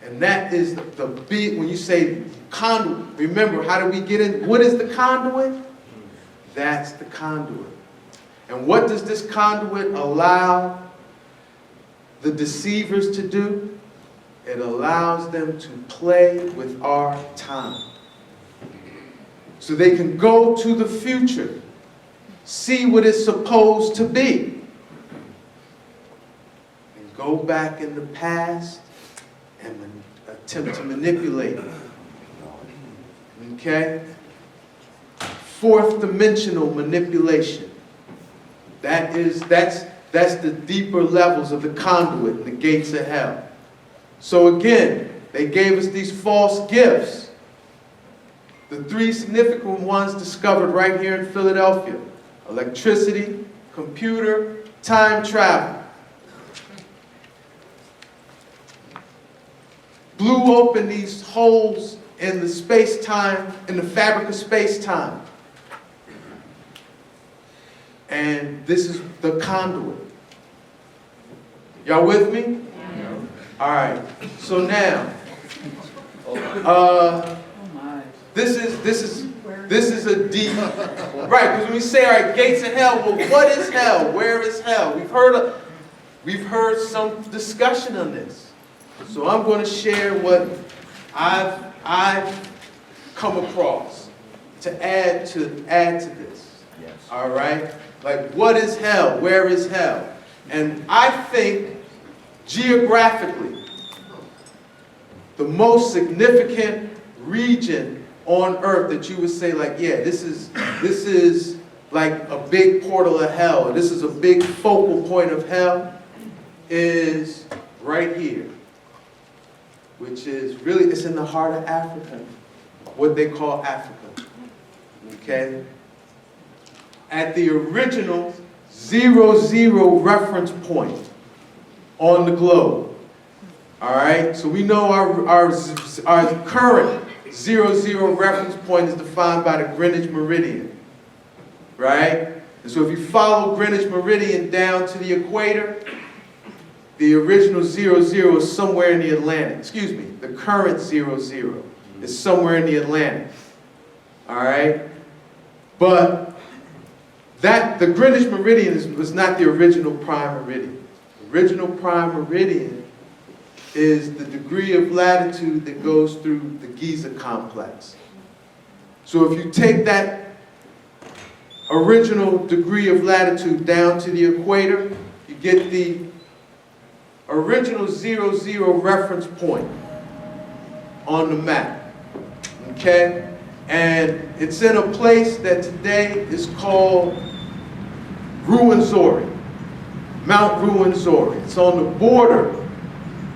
And that is the big, when you say conduit, remember, how do we get in? What is the conduit? That's the conduit. And what does this conduit allow the deceivers to do? It allows them to play with our time. So they can go to the future, see what it's supposed to be, and go back in the past and attempt to manipulate it. Okay? Fourth dimensional manipulation. That's the deeper levels of the conduit, the gates of hell. So again, They gave us these false gifts. The three significant ones discovered right here in Philadelphia: electricity, computer, time travel. Blew open these holes in the space-time, in the fabric of space-time. And this is the conduit. Y'all with me? Yeah. All right. So now, this is a deep, right? Because when we say, all right, gates of hell, well, what is hell? Where is hell? We've heard some discussion on this. So I'm going to share what I've come across to add to this. Yes. All right. Like, what is hell? Where is hell? And I think geographically, the most significant region on earth that you would say, like, yeah, this is like a big portal of hell, or this is a big focal point of hell, is right here, which is really, it's in the heart of Africa, what they call Africa. Okay? At the original 00 reference point on the globe. All right? So we know our current 00 reference point is defined by the Greenwich Meridian. Right? And so if you follow Greenwich Meridian down to the equator, the original 00 is somewhere in the Atlantic. Excuse me, the current 00 is somewhere in the Atlantic. All right? But the Greenwich Meridian was not the original prime meridian. The original prime meridian is the degree of latitude that goes through the Giza complex. So if you take that original degree of latitude down to the equator, you get the original 00 reference point on the map. Okay? And it's in a place that today is called Ruwenzori, Mount Ruwenzori. It's on the border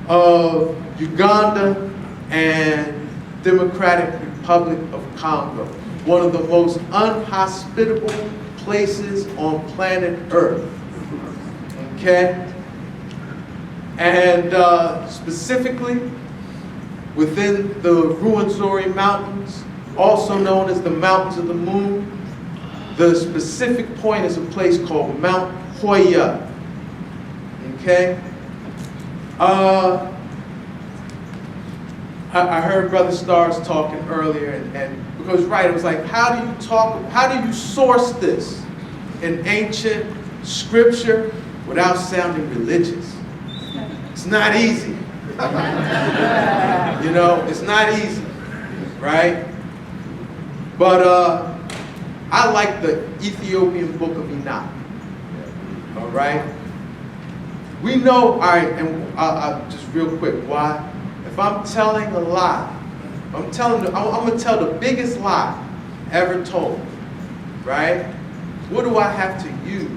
of Uganda and Democratic Republic of Congo, one of the most unhospitable places on planet Earth. Okay? And specifically within the Ruwenzori Mountains, also known as the Mountains of the Moon, the specific point is a place called Mount Hoya. Okay? I heard Brother Stars talking earlier, and because it was like, how do you source this in ancient scripture without sounding religious? It's not easy. You know, it's not easy, right? But I like the Ethiopian Book of Enoch. All right? We know, all right, and just real quick, why? If I'm telling a lie, I'm going to tell the biggest lie ever told, right? What do I have to use?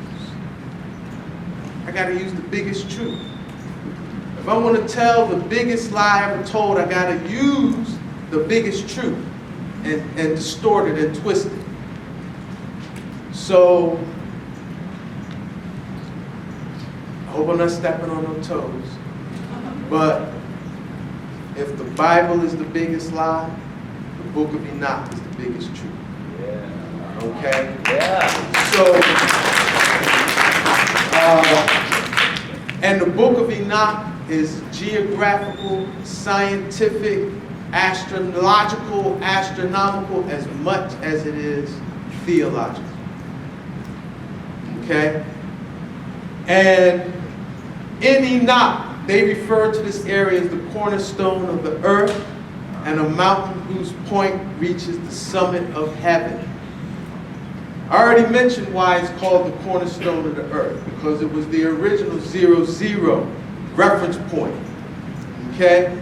I got to use the biggest truth. If I want to tell the biggest lie ever told, I got to use the biggest truth and distort it and twist it. So, I hope I'm not stepping on no toes, but if the Bible is the biggest lie, the Book of Enoch is the biggest truth. Yeah. Okay? Yeah. So, and the Book of Enoch is geographical, scientific, astrological, astronomical, as much as it is theological. Okay? And in Enoch, they refer to this area as the cornerstone of the earth and a mountain whose point reaches the summit of heaven. I already mentioned why it's called the cornerstone of the earth, because it was the original 00 reference point. Okay?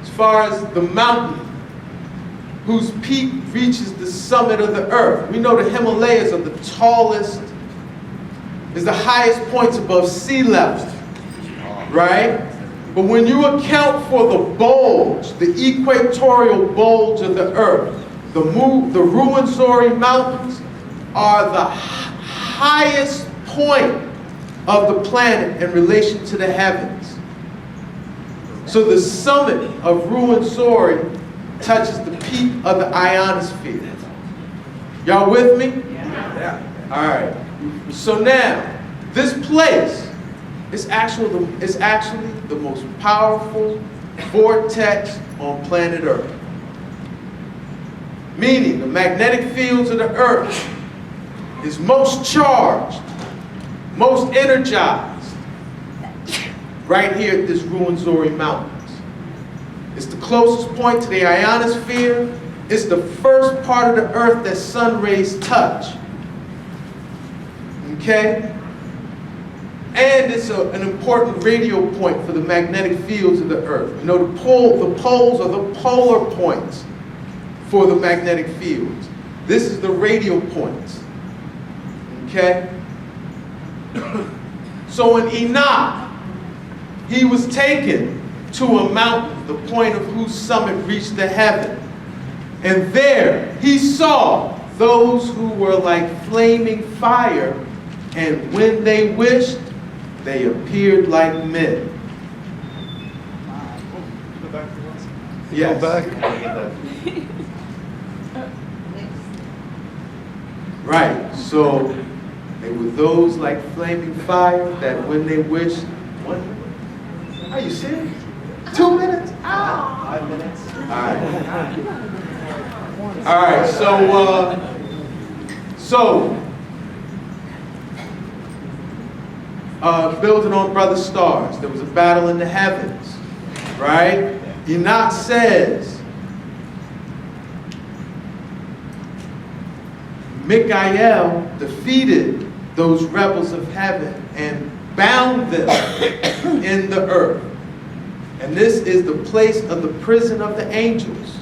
As far as the mountain whose peak reaches the summit of the earth, we know the Himalayas are the tallest, is the highest points above sea level. Right? But when you account for the bulge, the equatorial bulge of the earth, the Ruwenzori Mountains are the highest point of the planet in relation to the heavens. So the summit of Ruwenzori touches the peak of the ionosphere. Y'all with me? Yeah. All right. So now, this place is actually the most powerful vortex on planet Earth. Meaning the magnetic fields of the Earth is most charged, most energized right here at this Ruwenzori Mountains. It's the closest point to the ionosphere. It's the first part of the Earth that sun rays touch. Okay? And it's an important radio point for the magnetic fields of the Earth. You know, the poles are the polar points for the magnetic fields. This is the radio points. Okay? So in Enoch, he was taken to a mountain, the point of whose summit reached the heaven. And there he saw those who were like flaming fire, and when they wished, they appeared like men. Yes. Right. So they were those like flaming fire that when they wished, 1 minute? Are you serious? 2 minutes? 5 minutes? All right. All right. Building on Brother Stars, there was a battle in the heavens, right? Enoch says, Michael defeated those rebels of heaven and bound them in the earth. And this is the place of the prison of the angels.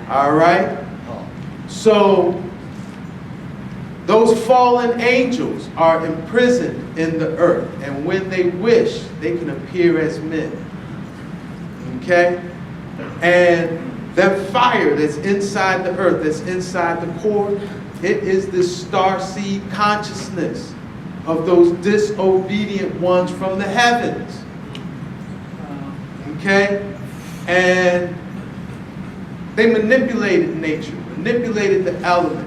All right? So, those fallen angels are imprisoned in the earth. And when they wish, they can appear as men. Okay? And that fire that's inside the earth, that's inside the core, it is this starseed consciousness of those disobedient ones from the heavens. Okay? And they manipulated nature, manipulated the elements,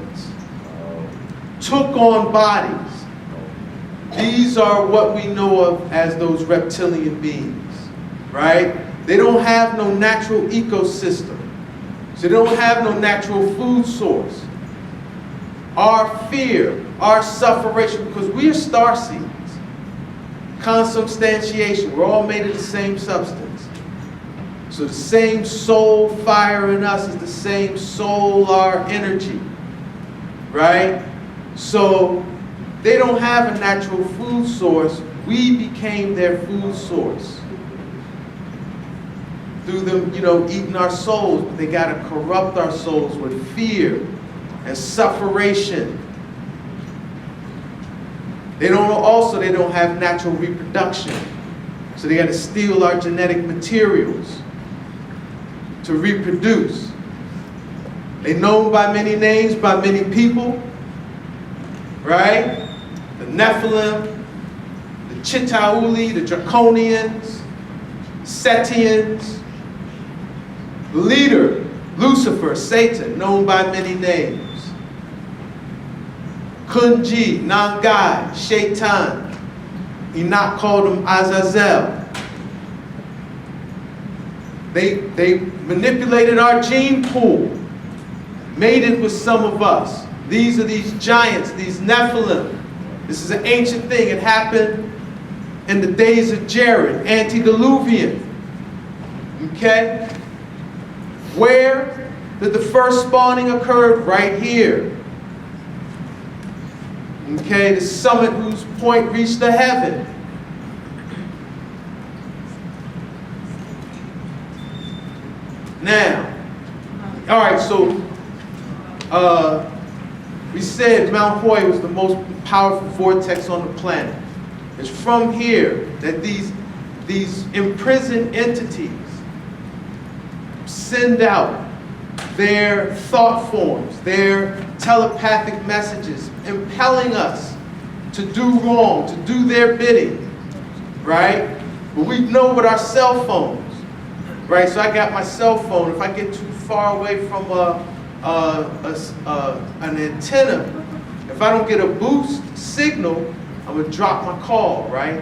took on bodies. These are what we know of as those reptilian beings, right? They don't have no natural ecosystem. So they don't have no natural food source. Our fear, our sufferation, because we are starseeds. Consubstantiation, we're all made of the same substance. So the same soul fire in us is the same solar energy, right? So they don't have a natural food source. We became their food source. Through them, eating our souls, but they got to corrupt our souls with fear and sufferation. They don't have natural reproduction. So they got to steal our genetic materials to reproduce. They're known by many names, by many people, right? The Nephilim, the Chitauli, the Draconians, Setians. The leader, Lucifer, Satan, known by many names. Kunji, Nangai, Shaitan. Enoch called him Azazel. They manipulated our gene pool, mated with some of us. These are these giants, these Nephilim. This is an ancient thing. It happened in the days of Jared, antediluvian. Okay? Where did the first spawning occur? Right here. Okay, the summit whose point reached the heaven. Now, all right, so we said Mount Hoy was the most powerful vortex on the planet. It's from here that these these imprisoned entities send out their thought forms, their telepathic messages, impelling us to do wrong, to do their bidding, right? But we know with our cell phones, right? So I got my cell phone. If I get too far away from an antenna, if I don't get a boost signal, I'm gonna drop my call, right?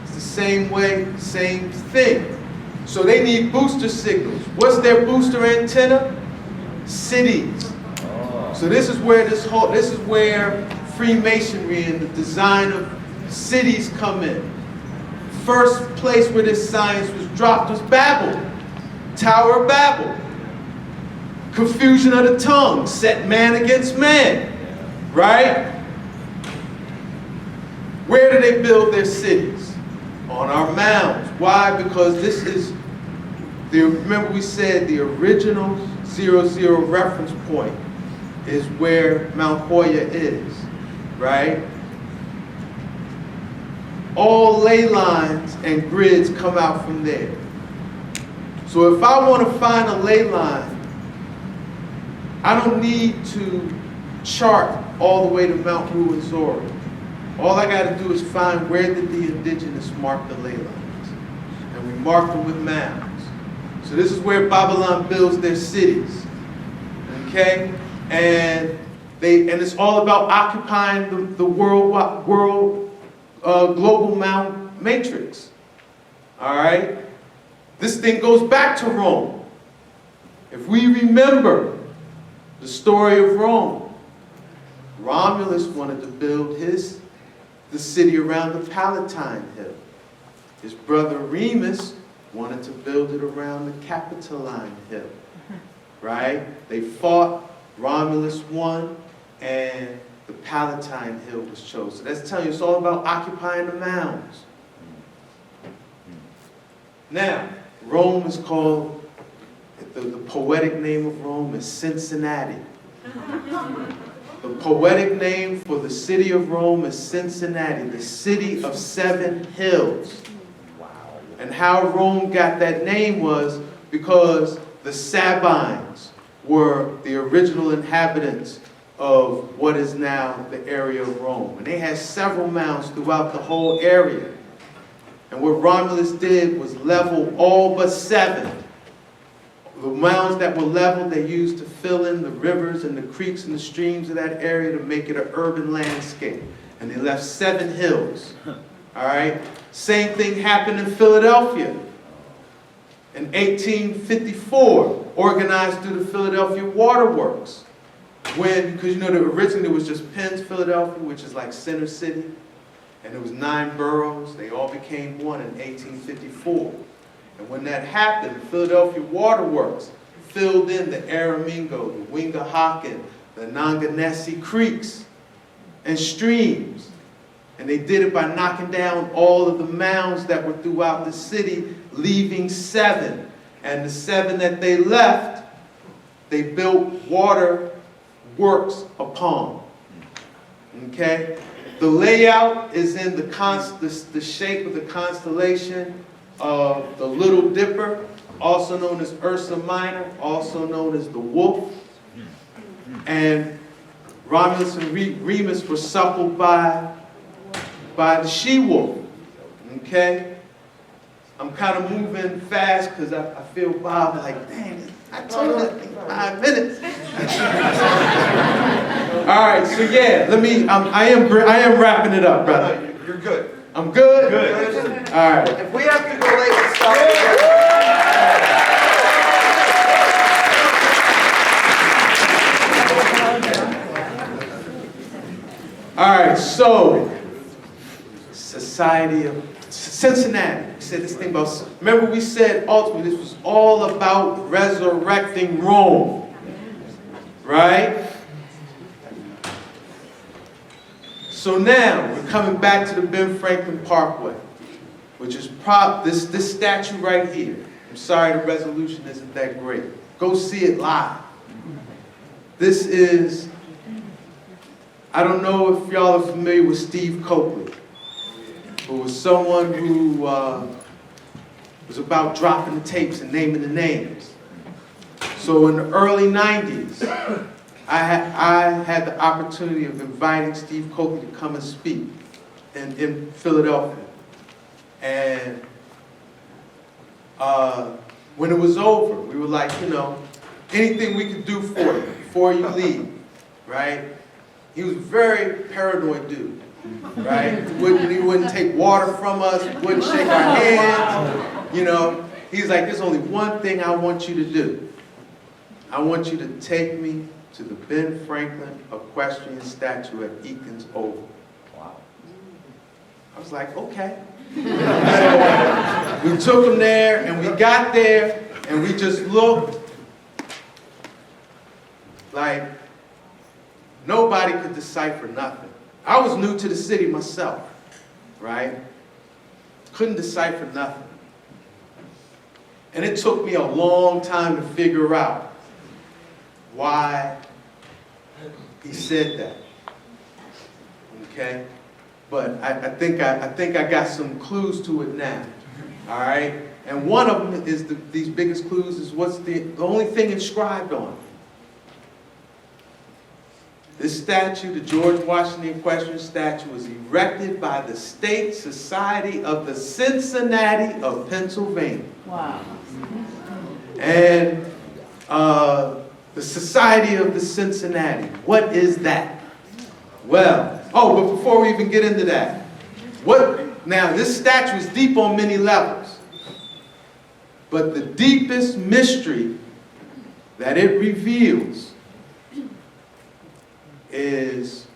It's the same way, same thing. So they need booster signals. What's their booster antenna? Cities. So this is where Freemasonry and the design of cities come in. First place where this science was dropped was Babel, Tower of Babel. Confusion of the tongue, set man against man, right? Where do they build their cities? On our mounds. Why? Because this is, remember we said the original 00 reference point is where Mount Hoya is, right? All ley lines and grids come out from there. So if I want to find a ley line, I don't need to chart all the way to Mount Ruwenzori. All I got to do is find where did the indigenous mark the ley lines. And we mark them with mounds. So this is where Babylon builds their cities. Okay? And it's all about occupying the global mound matrix. All right? This thing goes back to Rome. If we remember the story of Rome, Romulus wanted to build the city around the Palatine Hill. His brother Remus wanted to build it around the Capitoline Hill. Right? They fought, Romulus won, and the Palatine Hill was chosen. That's telling you it's all about occupying the mounds. Now, Rome is called, the poetic name of Rome is Cincinnati. The poetic name for the city of Rome is Cincinnati, the city of 7 hills. Wow. And how Rome got that name was because the Sabines were the original inhabitants of what is now the area of Rome. And they had several mounds throughout the whole area. And what Romulus did was level all but 7. The mounds that were leveled, they used to fill in the rivers and the creeks and the streams of that area to make it an urban landscape. And they left 7 hills. All right? Same thing happened in Philadelphia. In 1854, organized through the Philadelphia Waterworks. Because originally it was just Penn's Philadelphia, which is like Center City. And it was 9 boroughs. They all became one in 1854. And when that happened, the Philadelphia Waterworks filled in the Aramingo, the Wingahaken, the Nonganesi creeks and streams. And they did it by knocking down all of the mounds that were throughout the city, leaving 7. And the 7 that they left, they built water works upon. Okay? The layout is in the shape of the constellation of the Little Dipper, also known as Ursa Minor, also known as the Wolf. And Romulus and Remus were suckled by the she-wolf. Okay? I'm kind of moving fast because I feel Bob like, dang, I told it in 5 minutes. All right, so yeah, I am wrapping it up, brother. No, you're good. I'm good? Good. All right. If we have to go late and stop. All right, so Society of Cincinnati. We said this thing about, remember we said ultimately this was all about resurrecting Rome, right? So now we're coming back to the Ben Franklin Parkway, which is this statue right here. I'm sorry the resolution isn't that great. Go see it live. This is, I don't know if y'all are familiar with Steve Copley, who was someone who was about dropping the tapes and naming the names. So in the early 90s, I had the opportunity of inviting Steve Cokie to come and speak in Philadelphia. And when it was over, we were like, you know, anything we could do for you before you leave, right? He was a very paranoid dude, right? He wouldn't take water from us, wouldn't shake our hands, you know. He's like, there's only one thing I want you to do. I want you to take me to the Ben Franklin equestrian statue at Eakins Oval. Wow. I was like, okay. So we took him there, and we got there, and we just looked like nobody could decipher nothing. I was new to the city myself, right? Couldn't decipher nothing. And it took me a long time to figure out why he said that. Okay? But I think I got some clues to it now. All right? And one of them is these biggest clues is what's the only thing inscribed on it. This statue, the George Washington Equestrian statue, was erected by the State Society of the Cincinnati of Pennsylvania. Wow. And the Society of the Cincinnati, what is that? Well, but before we even get into that, now this statue is deep on many levels, but the deepest mystery that it reveals is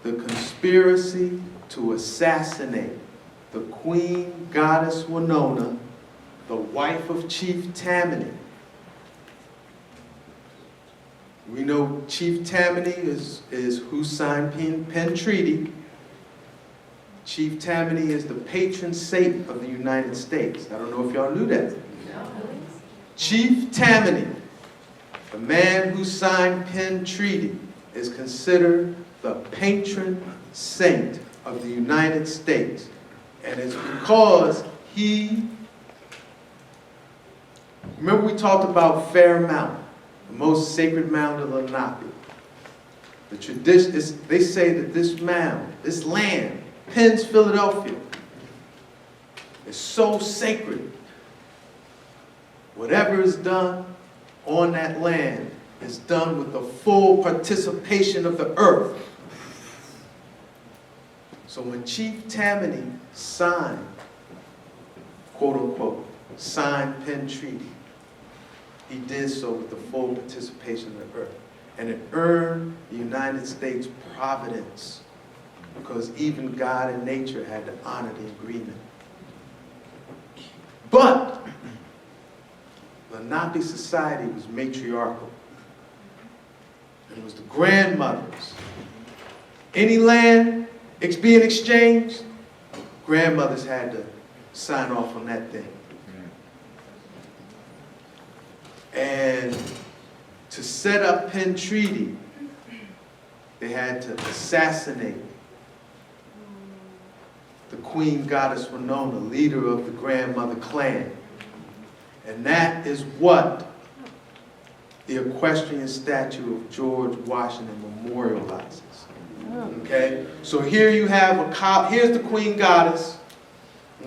the conspiracy to assassinate the Queen Goddess Winona, the wife of Chief Tammany. We know Chief Tammany is who signed Penn Treaty. Chief Tammany is the patron saint of the United States. I don't know if y'all knew that. Chief Tammany, the man who signed Penn Treaty, is considered the patron saint of the United States. And it's because he, remember we talked about Fair Mount, the most sacred mound of Lenape. The tradition is, they say that this mound, this land, Penn's Philadelphia, is so sacred. Whatever is done on that land is done with the full participation of the earth. So when Chief Tammany signed, quote unquote, signed Penn Treaty, he did so with the full participation of the earth. And it earned the United States providence, because even God and nature had to honor the agreement. But Lenape society was matriarchal. It was the grandmothers. Any land being exchanged, grandmothers had to sign off on that thing. And to set up Penn Treaty, they had to assassinate the Queen Goddess Winona, leader of the grandmother clan. And that is what the equestrian statue of George Washington memorializes. Okay? So here you have here's the Queen Goddess.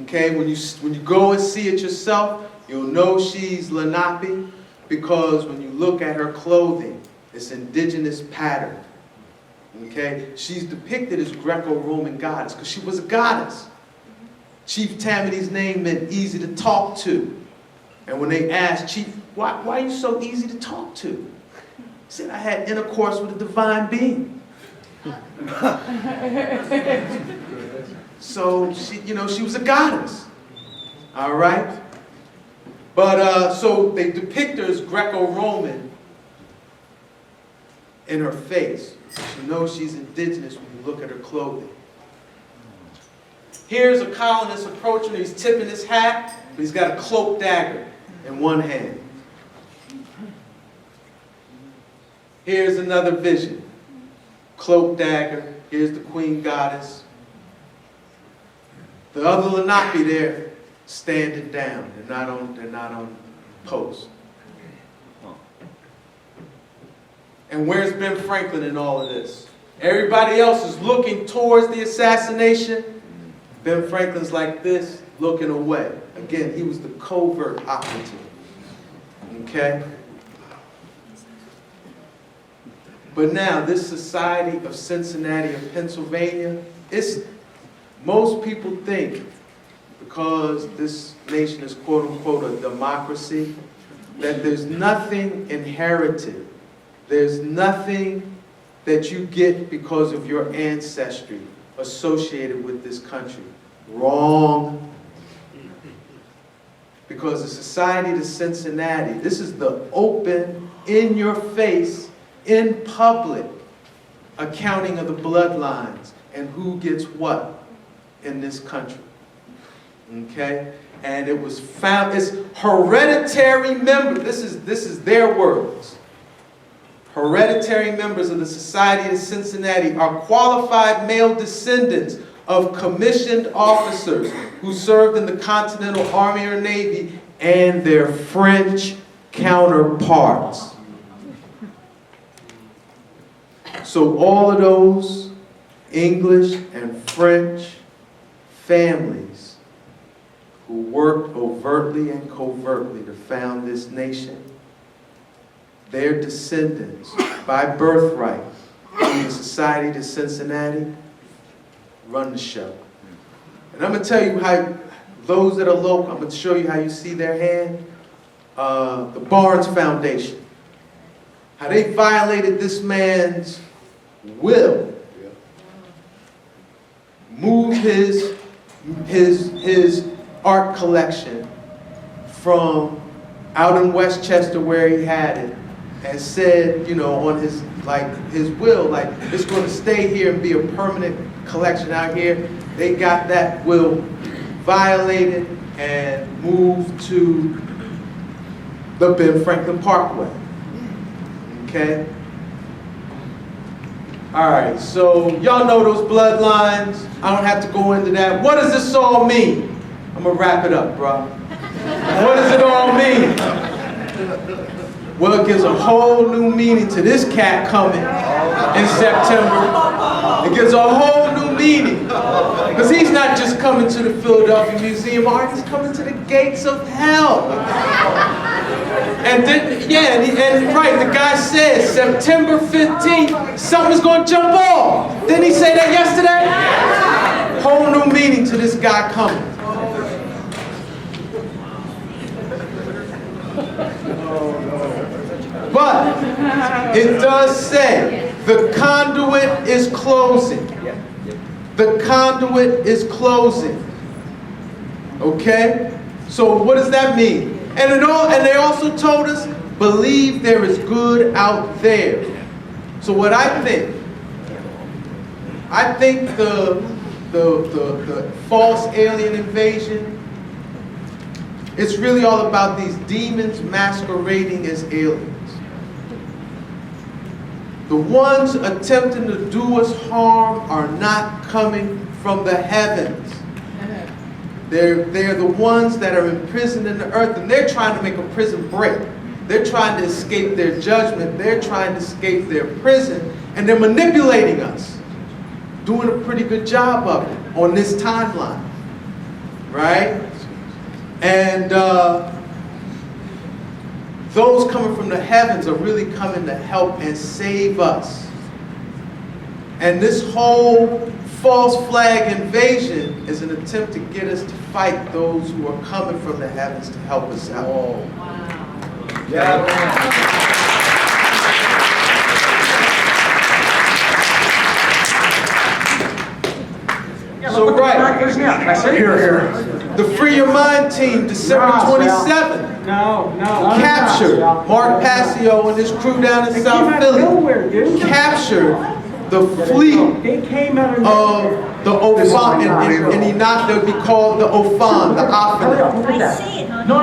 Okay? When you go and see it yourself, you'll know she's Lenape, because when you look at her clothing, it's indigenous pattern. Okay? She's depicted as Greco-Roman goddess because she was a goddess. Chief Tammany's name meant easy to talk to. And when they asked, Chief, why are you so easy to talk to? He said, I had intercourse with a divine being. So she was a goddess. All right? But so they depict her as Greco-Roman in her face. You know she's indigenous when you look at her clothing. Here's a colonist approaching her. He's tipping his hat, but he's got a cloak dagger in one hand. Here's another vision. Cloak dagger. Here's the Queen Goddess. The other Lenape there standing down. They're not on post. And where's Ben Franklin in all of this? Everybody else is looking towards the assassination. Ben Franklin's like this, looking away. Again, he was the covert operative. Okay? But now, this Society of Cincinnati of Pennsylvania, most people think, because this nation is quote-unquote a democracy, that there's nothing inherited. There's nothing that you get because of your ancestry associated with this country. Wrong. Because the Society of Cincinnati, this is the open, in-your-face, in public accounting of the bloodlines and who gets what in this country. Okay? And it was found, it's hereditary members, this is their words. Hereditary members of the Society of Cincinnati are qualified male descendants of commissioned officers who served in the Continental Army or Navy and their French counterparts. So all of those English and French families who worked overtly and covertly to found this nation, their descendants, by birthright, from the Society of Cincinnati, run the show. And I'm going to tell you how, those that are local, I'm going to show you how you see their hand. The Barnes Foundation. How they violated this man's will. Moved his art collection from out in Westchester where he had it, and said, you know, on his will, it's going to stay here and be a permanent collection out here. They got that will violated and moved to the Ben Franklin Parkway. Okay? All right, so y'all know those bloodlines. I don't have to go into that. What does this all mean? I'm gonna wrap it up, bro. What does it all mean? Well, it gives a whole new meaning to this cat coming in September. It gives a whole new meaning. Because he's not just coming to the Philadelphia Museum of Art, he's coming to the gates of hell. And then, yeah, and right, the guy says September 15th, something's going to jump off. Didn't he say that yesterday? Whole new meaning to this guy coming. But it does say the conduit is closing. The conduit is closing. Okay? So what does that mean? And they also told us, believe there is good out there. So what I think the false alien invasion, it's really all about these demons masquerading as aliens. The ones attempting to do us harm are not coming from the heavens. They're the ones that are imprisoned in the earth, and they're trying to make a prison break. They're trying to escape their judgment. They're trying to escape their prison, and they're manipulating us. Doing a pretty good job of it on this timeline, right? And those coming from the heavens are really coming to help and save us. And this whole false flag invasion is an attempt to get us to fight those who are coming from the heavens to help us out. Wow. Yeah. So right, here. The Free Your Mind team, December 27th. Captured Mark Passio and his crew down in South Philly. Captured the fleet of the Ophon, and he not to be called the Ophon, the Ophanim. No.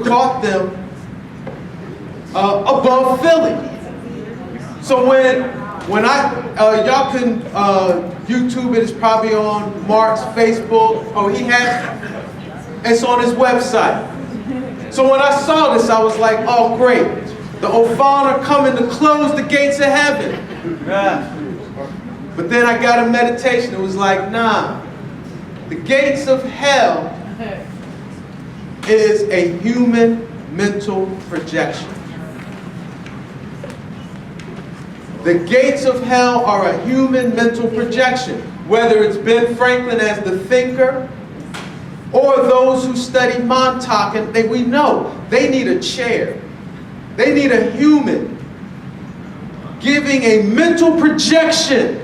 Caught them above Philly. So when y'all can YouTube it, it's probably on Mark's Facebook. Oh, he has It's on his website. So when I saw this, I was like, oh great. The Ofan are coming to close the gates of heaven. But then I got a meditation. It was like, nah. The gates of hell is a human mental projection. The gates of hell are a human mental projection. Whether it's Ben Franklin as the thinker, or those who study Montauk, and we know they need a chair. They need a human giving a mental projection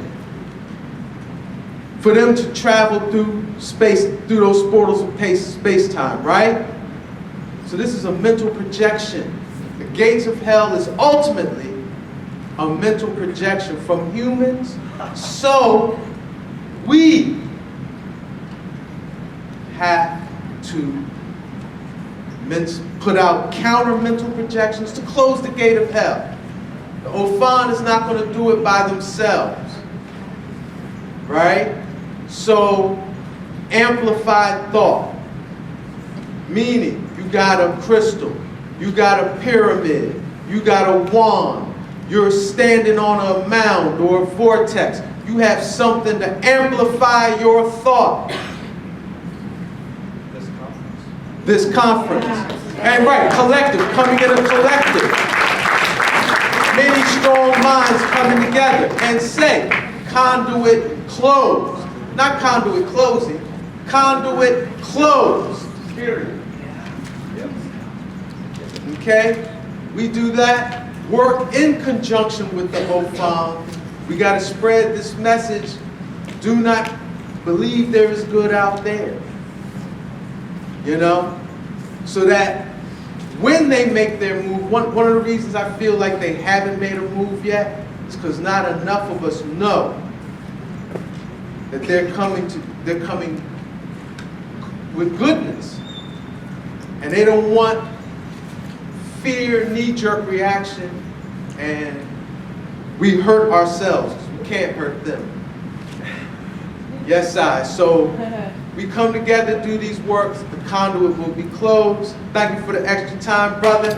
for them to travel through space, through those portals of space-time, right? So this is a mental projection. The gates of hell is ultimately a mental projection from humans. So we have to put out counter mental projections to close the gate of hell. The Ofan is not going to do it by themselves, right? So amplified thought, meaning you got a crystal, you got a pyramid, you got a wand, you're standing on a mound or a vortex. You have something to amplify your thought. This conference. And right, collective, coming in a collective. Many strong minds coming together and say, conduit closed. Not conduit closing, conduit closed. Period. Okay? We do that. Work in conjunction with the Ofan. We got to spread this message. Do not believe there is good out there. You know? So that when they make their move, one of the reasons I feel like they haven't made a move yet is because not enough of us know that they're coming with goodness. And they don't want fear, knee-jerk reaction, and we hurt ourselves because we can't hurt them. Yes, I. So we come together, do these works, the conduit will be closed. Thank you for the extra time, brother.